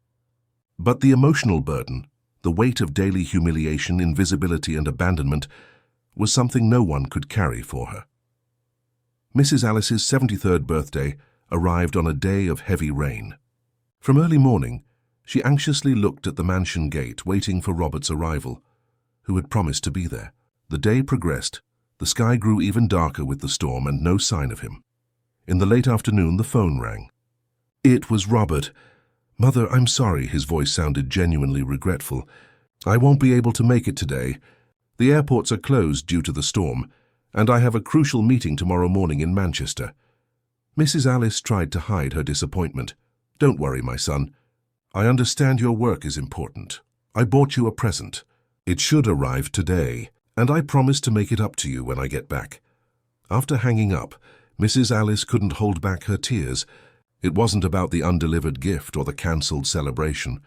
But the emotional burden, the weight of daily humiliation, invisibility, and abandonment, was something no one could carry for her. Mrs. Alice's 73rd birthday arrived on a day of heavy rain. From early morning, she anxiously looked at the mansion gate, waiting for Robert's arrival, who had promised to be there. The day progressed. The sky grew even darker with the storm and no sign of him. In the late afternoon, the phone rang. It was Robert. "Mother, I'm sorry," his voice sounded genuinely regretful. "I won't be able to make it today. The airports are closed due to the storm, and I have a crucial meeting tomorrow morning in Manchester." Mrs. Alice tried to hide her disappointment. "Don't worry, my son. I understand your work is important. I bought you a present. It should arrive today, and I promise to make it up to you when I get back." After hanging up, Mrs. Alice couldn't hold back her tears. It wasn't about the undelivered gift or the cancelled celebration.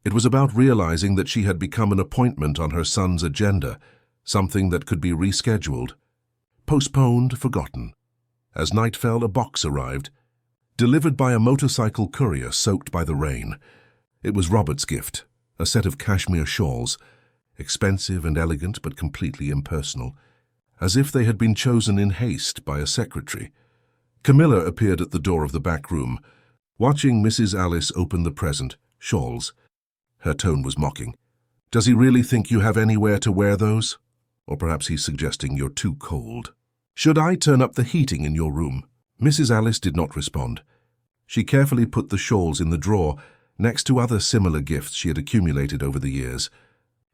It was about realizing that she had become an appointment on her son's agenda, something that could be rescheduled, postponed, forgotten. As night fell, a box arrived, delivered by a motorcycle courier soaked by the rain. It was Robert's gift, a set of cashmere shawls, expensive and elegant but completely impersonal, as if they had been chosen in haste by a secretary. Camilla appeared at the door of the back room, watching Mrs. Alice open the present, shawls. Her tone was mocking. "Does he really think you have anywhere to wear those? Or perhaps he's suggesting you're too cold. Should I turn up the heating in your room?" Mrs. Alice did not respond. She carefully put the shawls in the drawer next to other similar gifts she had accumulated over the years.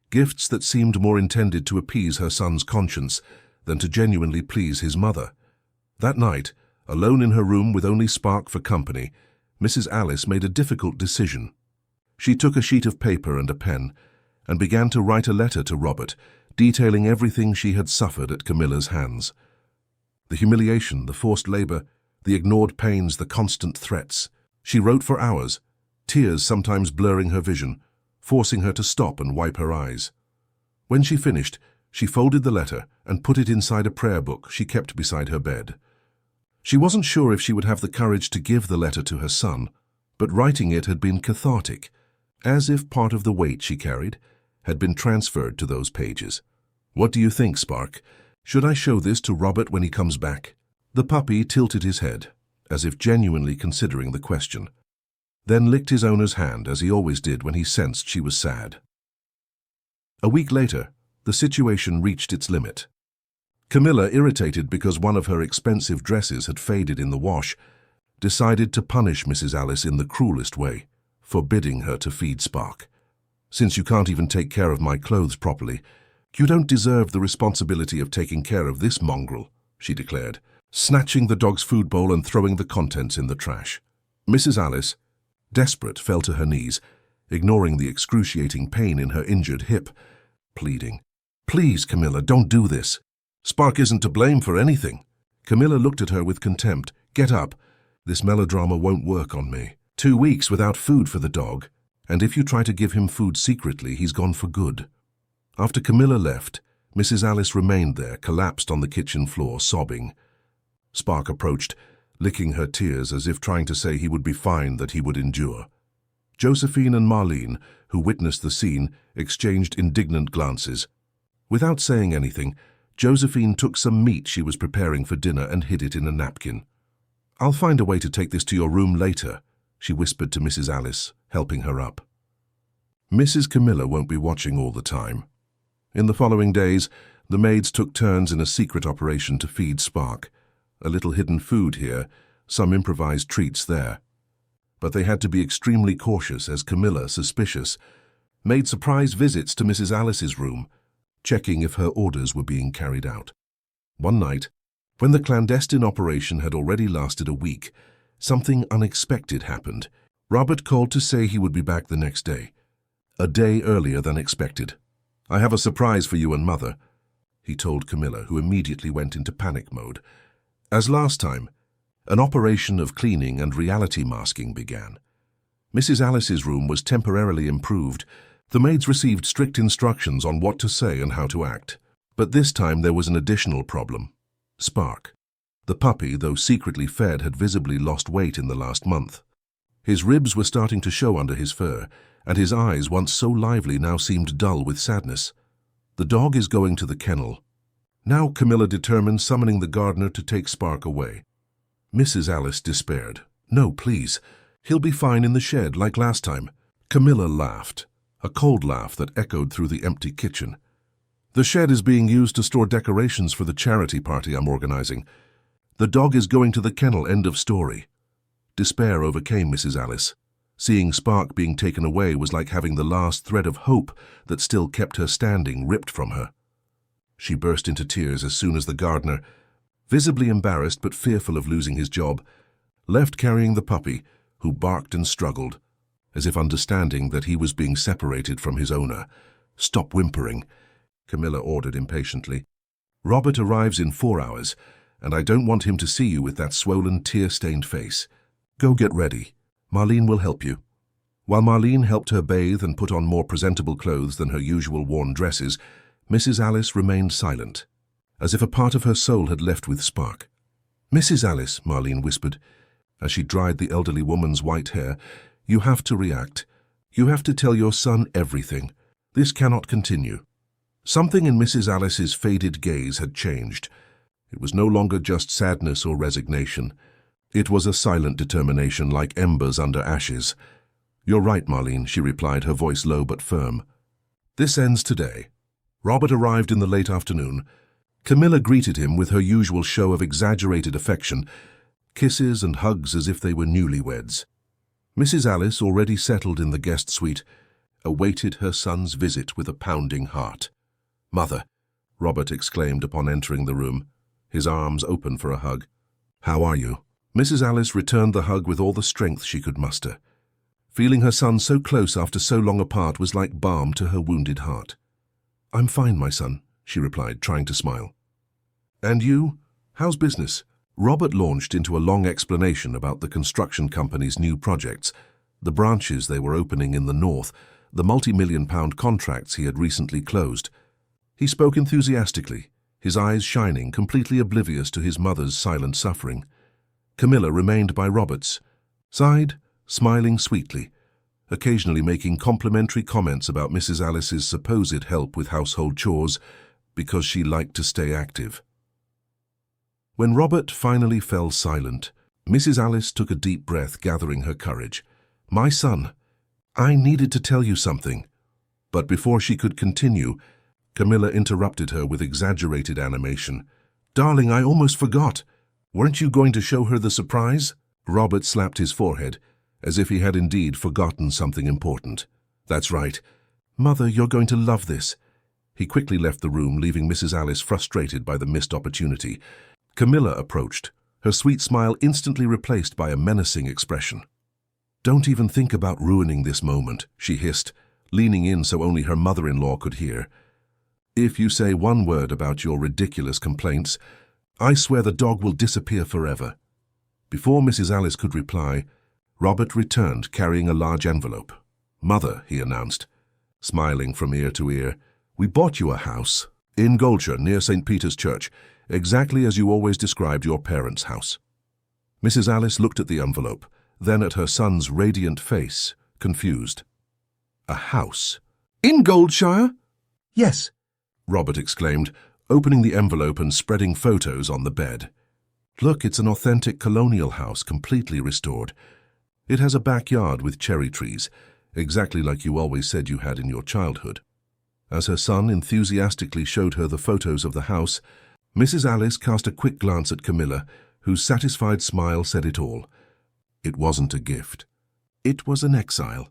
Gifts that seemed more intended to appease her son's conscience than to genuinely please his mother. That night, alone in her room with only Spark for company, Mrs. Alice made a difficult decision. She took a sheet of paper and a pen and began to write a letter to Robert, detailing everything she had suffered at Camilla's hands. The humiliation, the forced labor, the ignored pains, the constant threats. She wrote for hours, tears sometimes blurring her vision, forcing her to stop and wipe her eyes. When she finished, she folded the letter and put it inside a prayer book she kept beside her bed. She wasn't sure if she would have the courage to give the letter to her son, but writing it had been cathartic, as if part of the weight she carried had been transferred to those pages. "What do you think, Spark? Should I show this to Robert when he comes back?" The puppy tilted his head, as if genuinely considering the question, then licked his owner's hand as he always did when he sensed she was sad. A week later, the situation reached its limit. Camilla, irritated because one of her expensive dresses had faded in the wash, decided to punish Mrs. Alice in the cruelest way, forbidding her to feed Spark. "Since you can't even take care of my clothes properly, you don't deserve the responsibility of taking care of this mongrel," she declared, snatching the dog's food bowl and throwing the contents in the trash. Mrs. Alice, desperate, fell to her knees, ignoring the excruciating pain in her injured hip, pleading, "Please, Camilla, don't do this. Spark isn't to blame for anything." Camilla looked at her with contempt. "Get up. This melodrama won't work on me. 2 weeks without food for the dog, and if you try to give him food secretly, he's gone for good." After Camilla left, Mrs. Alice remained there, collapsed on the kitchen floor, sobbing. Spark approached, licking her tears as if trying to say he would be fine, that he would endure. Josephine and Marlene, who witnessed the scene, exchanged indignant glances. Without saying anything, Josephine took some meat she was preparing for dinner and hid it in a napkin. "I'll find a way to take this to your room later," she whispered to Mrs. Alice, helping her up. Mrs. Camilla won't be watching all the time. In the following days, the maids took turns in a secret operation to feed Spark. A little hidden food here, some improvised treats there. But they had to be extremely cautious as Camilla, suspicious, made surprise visits to Mrs. Alice's room, checking if her orders were being carried out. One night, when the clandestine operation had already lasted a week, something unexpected happened. Robert called to say he would be back the next day, a day earlier than expected. "I have a surprise for you and Mother," he told Camilla, who immediately went into panic mode. As last time, an operation of cleaning and reality masking began. Mrs. Alice's room was temporarily improved. The maids received strict instructions on what to say and how to act. But this time there was an additional problem. Spark. The puppy, though secretly fed, had visibly lost weight in the last month. His ribs were starting to show under his fur, and his eyes, once so lively, now seemed dull with sadness. The dog is going to the kennel. Now Camilla determined, summoning the gardener to take Spark away. Mrs. Alice despaired. "No, please. He'll be fine in the shed, like last time." Camilla laughed, a cold laugh that echoed through the empty kitchen. "The shed is being used to store decorations for the charity party I'm organizing. The dog is going to the kennel, end of story." Despair overcame Mrs. Alice. Seeing Spark being taken away was like having the last thread of hope that still kept her standing ripped from her. She burst into tears as soon as the gardener, visibly embarrassed but fearful of losing his job, left carrying the puppy, who barked and struggled, as if understanding that he was being separated from his owner. "Stop whimpering," Camilla ordered impatiently. "Robert arrives in 4 hours, and I don't want him to see you with that swollen, tear-stained face. Go get ready. Marlene will help you." While Marlene helped her bathe and put on more presentable clothes than her usual worn dresses, Mrs. Alice remained silent, as if a part of her soul had left with Spark. "Mrs. Alice," Marlene whispered, as she dried the elderly woman's white hair, "you have to react. You have to tell your son everything. This cannot continue." Something in Mrs. Alice's faded gaze had changed. It was no longer just sadness or resignation. It was a silent determination, like embers under ashes. "You're right, Marlene," she replied, her voice low but firm. "This ends today." Robert arrived in the late afternoon. Camilla greeted him with her usual show of exaggerated affection, kisses and hugs as if they were newlyweds. Mrs. Alice, already settled in the guest suite, awaited her son's visit with a pounding heart. "Mother, Robert exclaimed upon entering the room, his arms open for a hug. "How are you?" Mrs. Alice returned the hug with all the strength she could muster. Feeling her son so close after so long apart was like balm to her wounded heart. "I'm fine, my son," she replied, trying to smile. "And you? How's business?" Robert launched into a long explanation about the construction company's new projects, the branches they were opening in the north, the multi-million-pound contracts he had recently closed. He spoke enthusiastically, his eyes shining, completely oblivious to his mother's silent suffering. Camilla remained by Robert's side, smiling sweetly, occasionally making complimentary comments about Mrs. Alice's supposed help with household chores because she liked to stay active. When Robert finally fell silent, Mrs. Alice took a deep breath, gathering her courage. "My son, I needed to tell you something." But before she could continue, Camilla interrupted her with exaggerated animation. "Darling, I almost forgot. Weren't you going to show her the surprise?" Robert slapped his forehead, as if he had indeed forgotten something important. "That's right. Mother, you're going to love this." He quickly left the room, leaving Mrs. Alice frustrated by the missed opportunity. Camilla approached, her sweet smile instantly replaced by a menacing expression. "Don't even think about ruining this moment," she hissed, leaning in so only her mother-in-law could hear. "If you say one word about your ridiculous complaints, I swear the dog will disappear forever." Before Mrs. Alice could reply, Robert returned carrying a large envelope. "Mother," he announced, smiling from ear to ear, "we bought you a house in Goldshire near St. Peter's Church, exactly as you always described your parents' house." Mrs. Alice looked at the envelope, then at her son's radiant face, confused. "A house? In Goldshire?" "Yes," Robert exclaimed, opening the envelope and spreading photos on the bed. "Look, it's an authentic colonial house, completely restored. It has a backyard with cherry trees, exactly like you always said you had in your childhood." As her son enthusiastically showed her the photos of the house, Mrs. Alice cast a quick glance at Camilla, whose satisfied smile said it all. It wasn't a gift. It was an exile.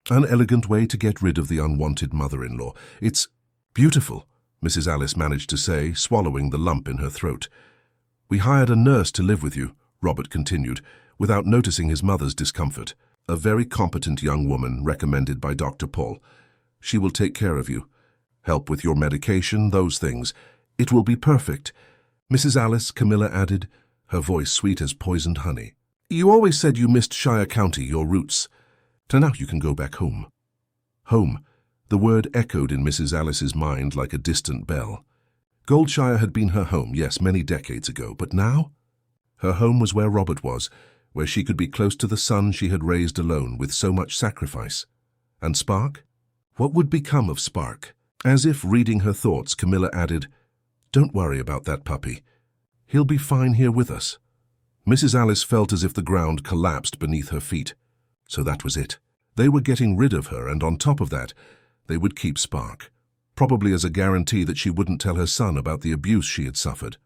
An elegant way to get rid of the unwanted mother-in-law. "It's beautiful," Mrs. Alice managed to say, swallowing the lump in her throat. "We hired a nurse to live with you," Robert continued, without noticing his mother's discomfort. "A very competent young woman recommended by Dr. Paul. She will take care of you, help with your medication, those things. It will be perfect." "Mrs. Alice," Camilla added, her voice sweet as poisoned honey, "you always said you missed Shire County, your roots. So now you can go back home." Home. The word echoed in Mrs. Alice's mind like a distant bell. Goldshire had been her home, yes, many decades ago, but now? Her home was where Robert was, where she could be close to the son she had raised alone with so much sacrifice. And Spark? What would become of Spark? As if reading her thoughts, Camilla added, "Don't worry about that puppy. He'll be fine here with us." Mrs. Alice felt as if the ground collapsed beneath her feet. So that was it. They were getting rid of her, and on top of that, they would keep Spark, probably as a guarantee that she wouldn't tell her son about the abuse she had suffered.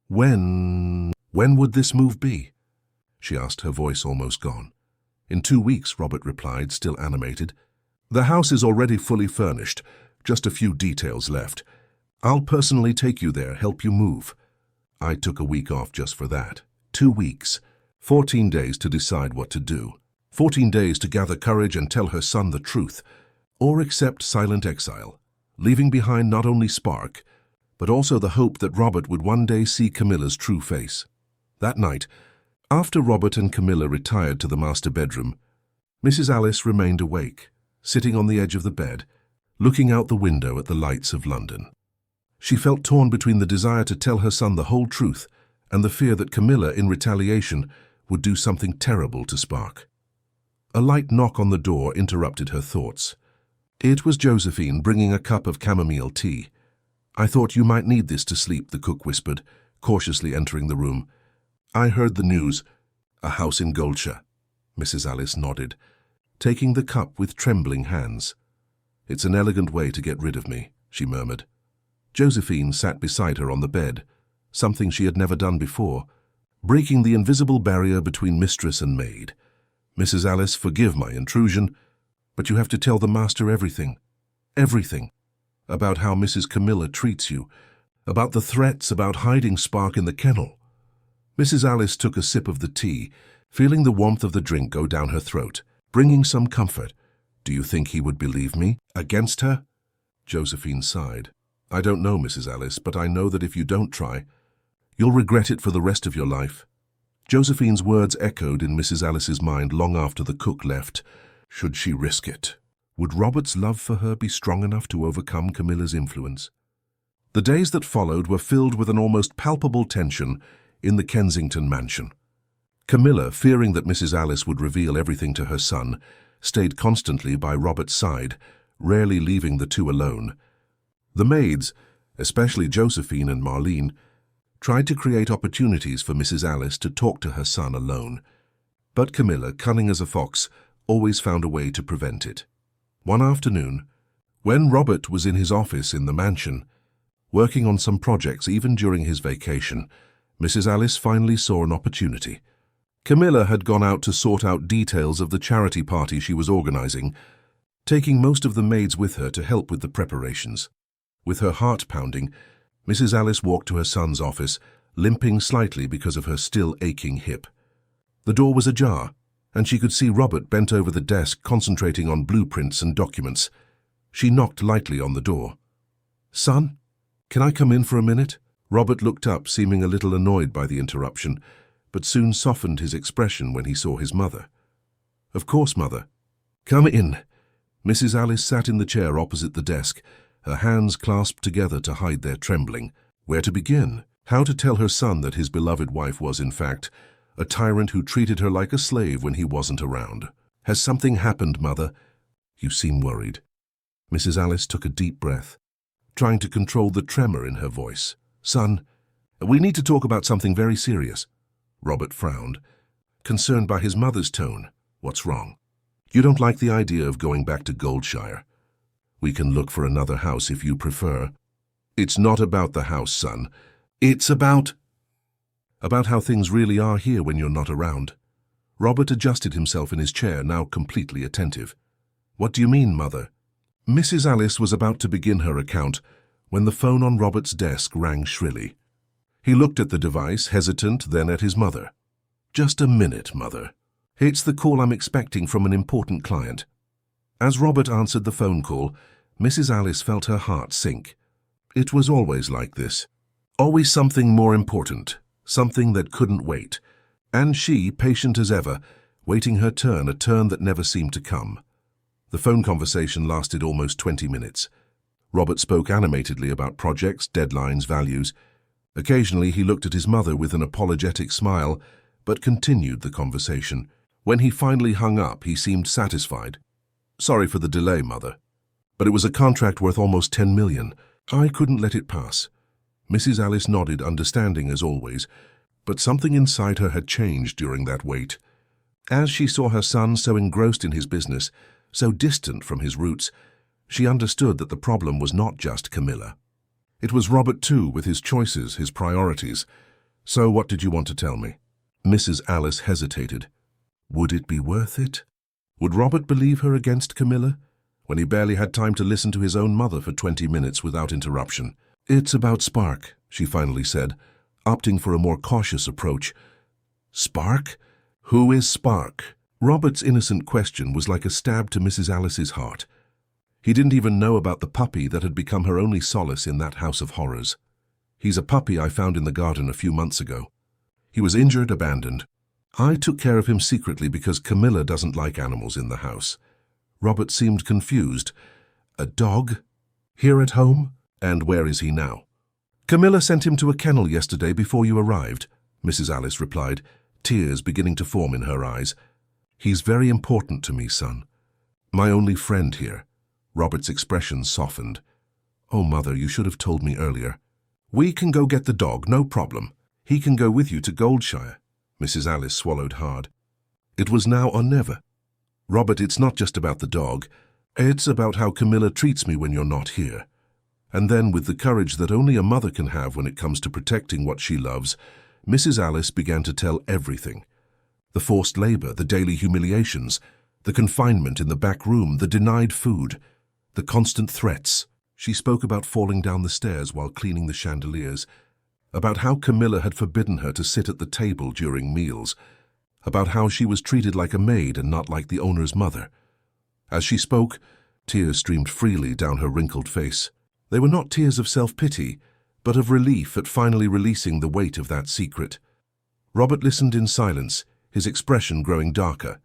When would this move be?" she asked, her voice almost gone. "In 2 weeks," Robert replied, still animated. "The house is already fully furnished, just a few details left. I'll personally take you there, help you move." I took a week off just for that. 2 weeks. 14 days to decide what to do. 14 days to gather courage and tell her son the truth, or accept silent exile, leaving behind not only Spark, but also the hope that Robert would one day see Camilla's true face. That night, after Robert and Camilla retired to the master bedroom, Mrs. Alice remained awake, sitting on the edge of the bed, looking out the window at the lights of London. She felt torn between the desire to tell her son the whole truth and the fear that Camilla, in retaliation, would do something terrible to Spark. A light knock on the door interrupted her thoughts. It was Josephine bringing a cup of chamomile tea. "I thought you might need this to sleep," the cook whispered, cautiously entering the room. "I heard the news. A house in Goldshire." Mrs. Alice nodded, taking the cup with trembling hands. "It's an elegant way to get rid of me," she murmured. Josephine sat beside her on the bed, something she had never done before, breaking the invisible barrier between mistress and maid. "Mrs. Alice, forgive my intrusion, but you have to tell the master everything. Everything. about how Mrs. Camilla treats you, about the threats about hiding Spark in the kennel. Mrs. Alice took a sip of the tea, feeling the warmth of the drink go down her throat, bringing some comfort. Do you think he would believe me? Against her? Josephine sighed. I don't know, Mrs. Alice, but I know that if you don't try, you'll regret it for the rest of your life. Josephine's words echoed in Mrs. Alice's mind long after the cook left. Should she risk it? Would Robert's love for her be strong enough to overcome Camilla's influence? The days that followed were filled with an almost palpable tension in the Kensington mansion. Camilla, fearing that Mrs. Alice would reveal everything to her son, stayed constantly by Robert's side, rarely leaving the two alone. The maids, especially Josephine and Marlene, tried to create opportunities for Mrs. Alice to talk to her son alone. But Camilla, cunning as a fox, always found a way to prevent it. One afternoon, when Robert was in his office in the mansion, working on some projects even during his vacation, Mrs. Alice finally saw an opportunity. Camilla had gone out to sort out details of the charity party she was organizing, taking most of the maids with her to help with the preparations. With her heart pounding, Mrs. Alice walked to her son's office, limping slightly because of her still aching hip. The door was ajar, and she could see Robert bent over the desk concentrating on blueprints and documents. She knocked lightly on the door. Son, can I come in for a minute? Robert looked up, seeming a little annoyed by the interruption, but soon softened his expression when he saw his mother. Of course, Mother. Come in. Mrs. Alice sat in the chair opposite the desk, her hands clasped together to hide their trembling. Where to begin? How to tell her son that his beloved wife was, in fact, a tyrant who treated her like a slave when he wasn't around? Has something happened, Mother? You seem worried. Mrs. Alice took a deep breath, trying to control the tremor in her voice. Son, we need to talk about something very serious. Robert frowned, concerned by his mother's tone. What's wrong? You don't like the idea of going back to Goldshire. We can look for another house if you prefer. It's not about the house, son. It's about how things really are here when you're not around. Robert adjusted himself in his chair, now completely attentive. What do you mean, Mother? Mrs. Alice was about to begin her account when the phone on Robert's desk rang shrilly. He looked at the device, hesitant, then at his mother. Just a minute, Mother. It's the call I'm expecting from an important client. As Robert answered the phone call, Mrs. Alice felt her heart sink. It was always like this. Always something more important, something that couldn't wait. And she, patient as ever, waiting her turn, a turn that never seemed to come. The phone conversation lasted almost 20 minutes. Robert spoke animatedly about projects, deadlines, values. Occasionally he looked at his mother with an apologetic smile, but continued the conversation. When he finally hung up, he seemed satisfied. Sorry for the delay, Mother, but it was a contract worth almost 10 million. I couldn't let it pass. Mrs. Alice nodded, understanding as always, but something inside her had changed during that wait. As she saw her son so engrossed in his business, so distant from his roots, she understood that the problem was not just Camilla. It was Robert too, with his choices, his priorities. So what did you want to tell me? Mrs. Alice hesitated. Would it be worth it? Would Robert believe her against Camilla, when he barely had time to listen to his own mother for 20 minutes without interruption? It's about Spark, she finally said, opting for a more cautious approach. Spark? Who is Spark? Robert's innocent question was like a stab to Mrs. Alice's heart. He didn't even know about the puppy that had become her only solace in that house of horrors. He's a puppy I found in the garden a few months ago. He was injured, abandoned. I took care of him secretly because Camilla doesn't like animals in the house. Robert seemed confused. A dog? Here at home? And where is he now? Camilla sent him to a kennel yesterday before you arrived, Mrs. Alice replied, tears beginning to form in her eyes. He's very important to me, son. My only friend here. Robert's expression softened. Oh, Mother, you should have told me earlier. We can go get the dog, no problem. He can go with you to Goldshire. Mrs. Alice swallowed hard. It was now or never. Robert, it's not just about the dog. It's about how Camilla treats me when you're not here. And then, with the courage that only a mother can have when it comes to protecting what she loves, Mrs. Alice began to tell everything. The forced labor, the daily humiliations, the confinement in the back room, the denied food, the constant threats. She spoke about falling down the stairs while cleaning the chandeliers, about how Camilla had forbidden her to sit at the table during meals, about how she was treated like a maid and not like the owner's mother. As she spoke, tears streamed freely down her wrinkled face. They were not tears of self-pity, but of relief at finally releasing the weight of that secret. Robert listened in silence, his expression growing darker.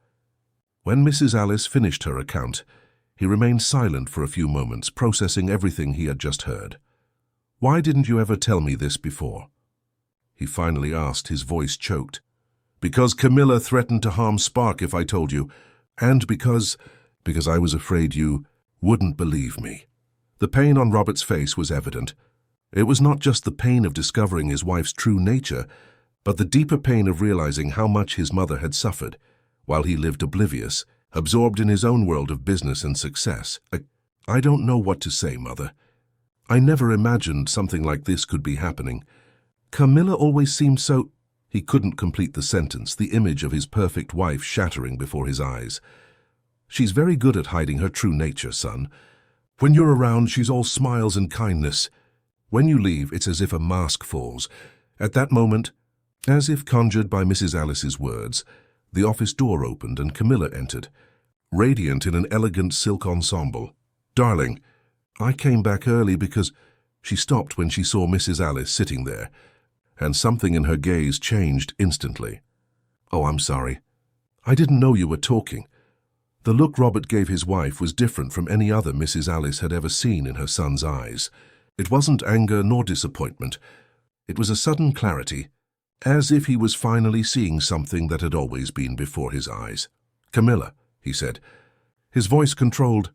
When Mrs. Alice finished her account, he remained silent for a few moments, processing everything he had just heard. "Why didn't you ever tell me this before?" he finally asked, his voice choked. "Because Camilla threatened to harm Spark if I told you, and because I was afraid you wouldn't believe me." The pain on Robert's face was evident. It was not just the pain of discovering his wife's true nature, but the deeper pain of realizing how much his mother had suffered, while he lived oblivious, absorbed in his own world of business and success. I don't know what to say, Mother. I never imagined something like this could be happening. Camilla always seemed so—" He couldn't complete the sentence, the image of his perfect wife shattering before his eyes. "She's very good at hiding her true nature, son. When you're around, she's all smiles and kindness. When you leave, it's as if a mask falls." At that moment, as if conjured by Mrs. Alice's words, the office door opened and Camilla entered, radiant in an elegant silk ensemble. "Darling, I came back early because—" She stopped when she saw Mrs. Alice sitting there, and something in her gaze changed instantly. "Oh, I'm sorry. I didn't know you were talking." The look Robert gave his wife was different from any other Mrs. Alice had ever seen in her son's eyes. It wasn't anger nor disappointment. It was a sudden clarity, as if he was finally seeing something that had always been before his eyes. "Camilla," he said, his voice controlled,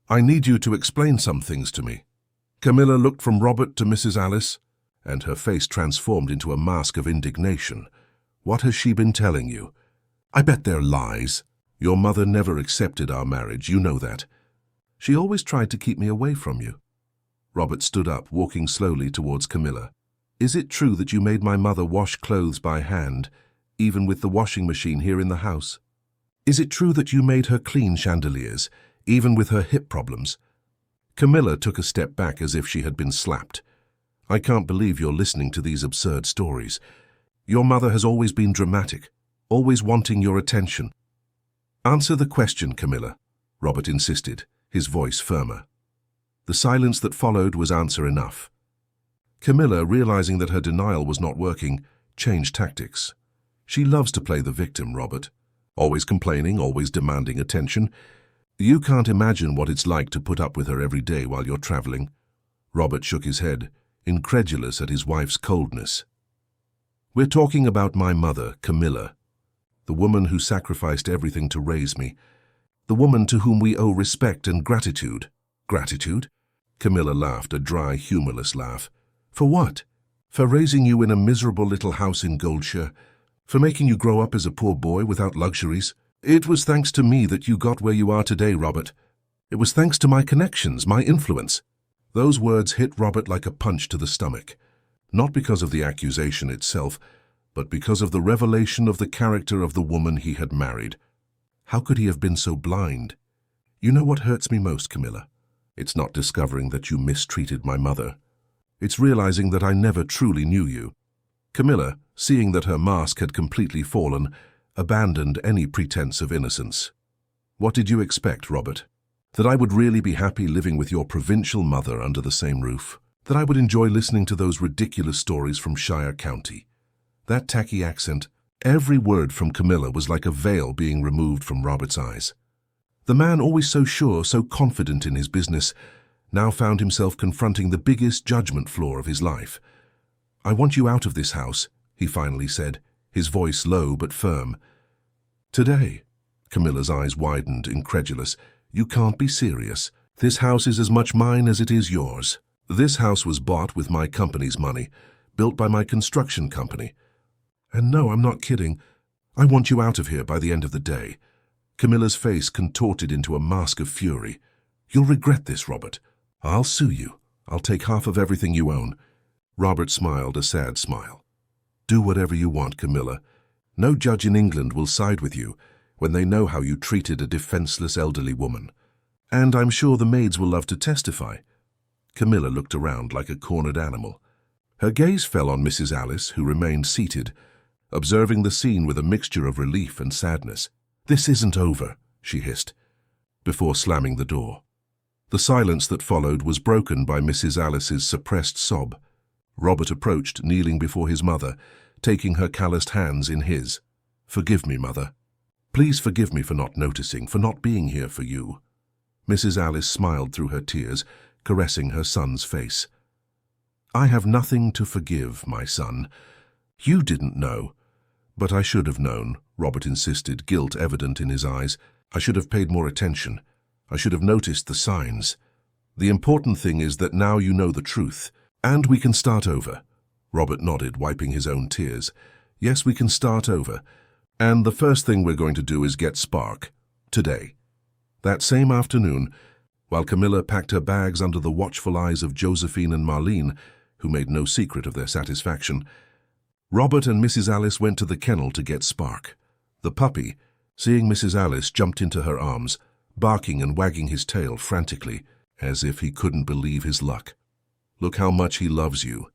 "I need you to explain some things to me." Camilla looked from Robert to Mrs. Alice, and her face transformed into a mask of indignation. "What has she been telling you?" "I bet they're lies. Your mother never accepted our marriage, you know that. She always tried to keep me away from you." Robert stood up, walking slowly towards Camilla. "Is it true that you made my mother wash clothes by hand, even with the washing machine here in the house? Is it true that you made her clean chandeliers, even with her hip problems?" Camilla took a step back as if she had been slapped. "I can't believe you're listening to these absurd stories. Your mother has always been dramatic, always wanting your attention." "Answer the question, Camilla," Robert insisted, his voice firmer. The silence that followed was answer enough. Camilla, realizing that her denial was not working, changed tactics. "She loves to play the victim, Robert. Always complaining, always demanding attention. You can't imagine what it's like to put up with her every day while you're traveling." Robert shook his head, incredulous at his wife's coldness. "We're talking about my mother, Camilla. The woman who sacrificed everything to raise me. The woman to whom we owe respect and gratitude." "Gratitude?" Camilla laughed, a dry, humorless laugh. "For what? For raising you in a miserable little house in Goldshire? For making you grow up as a poor boy without luxuries? It was thanks to me that you got where you are today, Robert. It was thanks to my connections, my influence." Those words hit Robert like a punch to the stomach, not because of the accusation itself, but because of the revelation of the character of the woman he had married. How could he have been so blind? "You know what hurts me most, Camilla? It's not discovering that you mistreated my mother. It's realizing that I never truly knew you." Camilla, seeing that her mask had completely fallen, abandoned any pretense of innocence. "What did you expect, Robert? That I would really be happy living with your provincial mother under the same roof? That I would enjoy listening to those ridiculous stories from Shire County? That tacky accent?" Every word from Camilla was like a veil being removed from Robert's eyes. The man, always so sure, so confident in his business, now found himself confronting the biggest judgment flaw of his life. "I want you out of this house," he finally said, his voice low but firm. "Today?" Camilla's eyes widened, incredulous. "You can't be serious. This house is as much mine as it is yours. This house was bought with my company's money, built by my construction company. And no, I'm not kidding. I want you out of here by the end of the day." Camilla's face contorted into a mask of fury. "You'll regret this, Robert. I'll sue you. I'll take half of everything you own." Robert smiled a sad smile. "Do whatever you want, Camilla. No judge in England will side with you when they know how you treated a defenseless elderly woman. And I'm sure the maids will love to testify." Camilla looked around like a cornered animal. Her gaze fell on Mrs. Alice, who remained seated, observing the scene with a mixture of relief and sadness. "This isn't over," she hissed, before slamming the door. The silence that followed was broken by Mrs. Alice's suppressed sob. Robert approached, kneeling before his mother, taking her calloused hands in his. "Forgive me, Mother. Please forgive me for not noticing, for not being here for you." Mrs. Alice smiled through her tears, caressing her son's face. "I have nothing to forgive, my son. You didn't know." "But I should have known," Robert insisted, guilt evident in his eyes. "I should have paid more attention. I should have noticed the signs. The important thing is that now you know the truth, and we can start over." Robert nodded, wiping his own tears. "Yes, we can start over. And the first thing we're going to do is get Spark. Today." That same afternoon, while Camilla packed her bags under the watchful eyes of Josephine and Marlene, who made no secret of their satisfaction, Robert and Mrs. Alice went to the kennel to get Spark. The puppy, seeing Mrs. Alice, jumped into her arms, barking and wagging his tail frantically, as if he couldn't believe his luck. "Look how much he loves you."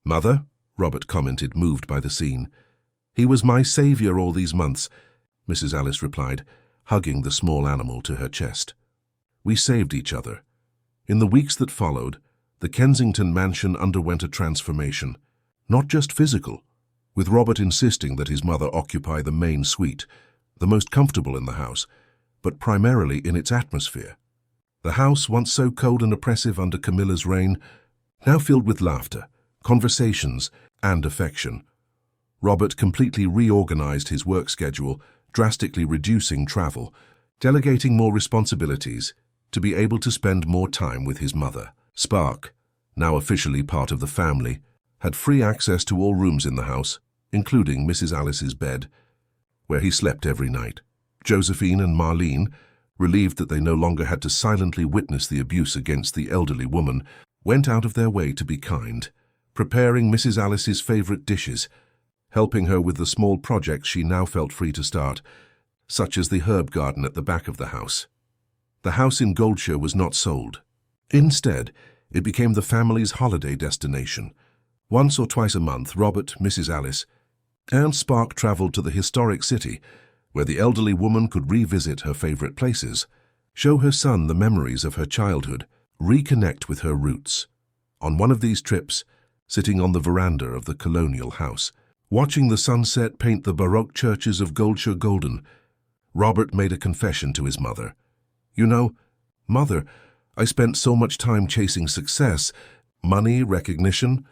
"Mother," Robert commented, moved by the scene. "He was my savior all these months," Mrs. Alice replied, hugging the small animal to her chest. "We saved each other." In the weeks that followed, the Kensington mansion underwent a transformation, not just physical, with Robert insisting that his mother occupy the main suite, the most comfortable in the house, but primarily in its atmosphere. The house, once so cold and oppressive under Camilla's reign, now filled with laughter, conversations, and affection. Robert completely reorganized his work schedule, drastically reducing travel, delegating more responsibilities to be able to spend more time with his mother. Spark, now officially part of the family, had free access to all rooms in the house, including Mrs. Alice's bed, where he slept every night. Josephine and Marlene, relieved that they no longer had to silently witness the abuse against the elderly woman, went out of their way to be kind, preparing Mrs. Alice's favorite dishes, helping her with the small projects she now felt free to start, such as the herb garden at the back of the house. The house in Goldshire was not sold. Instead, it became the family's holiday destination. Once or twice a month, Robert, Mrs. Alice, and Spark traveled to the historic city, where the elderly woman could revisit her favorite places, show her son the memories of her childhood, reconnect with her roots. On one of these trips, sitting on the veranda of the colonial house, watching the sunset paint the Baroque churches of Goldshire golden, Robert made a confession to his mother. "You know, Mother, I spent so much time chasing success, money, recognition,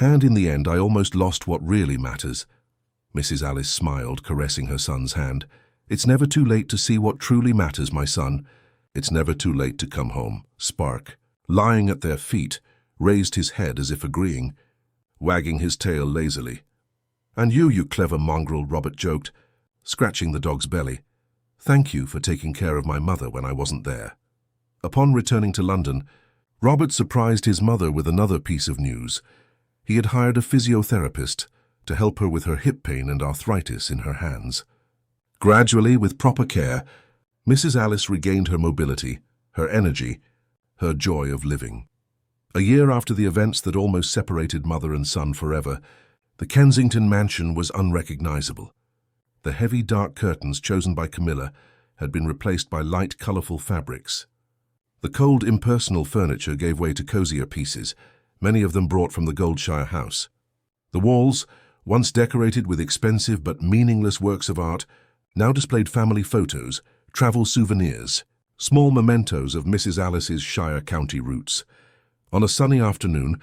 and in the end I almost lost what really matters." Mrs. Alice smiled, caressing her son's hand. "It's never too late to see what truly matters, my son. It's never too late to come home." Spark, lying at their feet, raised his head as if agreeing, wagging his tail lazily. "And you clever mongrel," Robert joked, scratching the dog's belly. "Thank you for taking care of my mother when I wasn't there." Upon returning to London, Robert surprised his mother with another piece of news. He had hired a physiotherapist to help her with her hip pain and arthritis in her hands. Gradually, with proper care, Mrs. Alice regained her mobility, her energy, her joy of living. A year after the events that almost separated mother and son forever, the Kensington mansion was unrecognizable. The heavy, dark curtains chosen by Camilla had been replaced by light, colorful fabrics. The cold, impersonal furniture gave way to cozier pieces, many of them brought from the Goldshire house. The walls, once decorated with expensive but meaningless works of art, now displayed family photos, travel souvenirs, small mementos of Mrs. Alice's Shire County roots. On a sunny afternoon,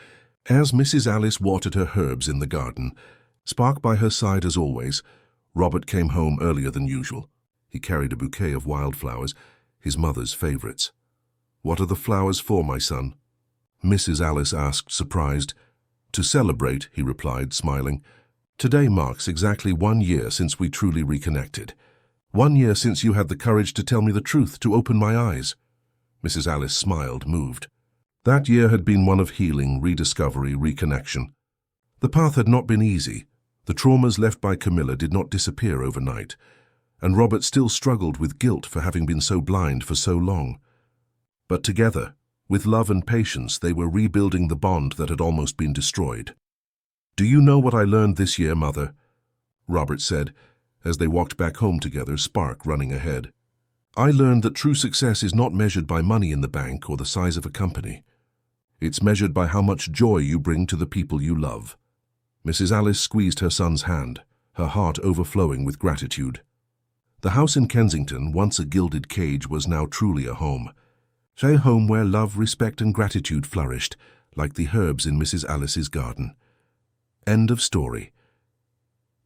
as Mrs. Alice watered her herbs in the garden, Spark by her side as always, Robert came home earlier than usual. He carried a bouquet of wildflowers, his mother's favorites. "What are the flowers for, my son?" Mrs. Alice asked, surprised. "To celebrate," he replied, smiling. "Today marks exactly 1 year since we truly reconnected. 1 year since you had the courage to tell me the truth, to open my eyes." Mrs. Alice smiled, moved. That year had been one of healing, rediscovery, reconnection. The path had not been easy. The traumas left by Camilla did not disappear overnight, and Robert still struggled with guilt for having been so blind for so long. But together, With love and patience, they were rebuilding the bond that had almost been destroyed. "Do you know what I learned this year, Mother?" Robert said, as they walked back home together, Spark running ahead. "I learned that true success is not measured by money in the bank or the size of a company. It's measured by how much joy you bring to the people you love." Mrs. Alice squeezed her son's hand, her heart overflowing with gratitude. The house in Kensington, once a gilded cage, was now truly a home. A home where love, respect, and gratitude flourished, like the herbs in Mrs. Alice's garden. End of story.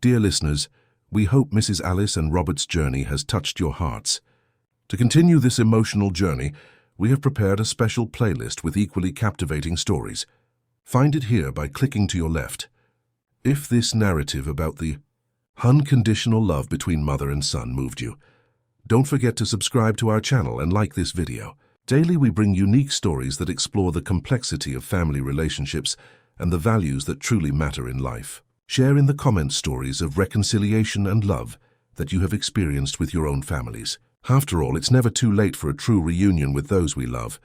Dear listeners, we hope Mrs. Alice and Robert's journey has touched your hearts. To continue this emotional journey, we have prepared a special playlist with equally captivating stories. Find it here by clicking to your left. If this narrative about the unconditional love between mother and son moved you, don't forget to subscribe to our channel and like this video. Daily we bring unique stories that explore the complexity of family relationships and the values that truly matter in life. Share in the comments stories of reconciliation and love that you have experienced with your own families. After all, it's never too late for a true reunion with those we love.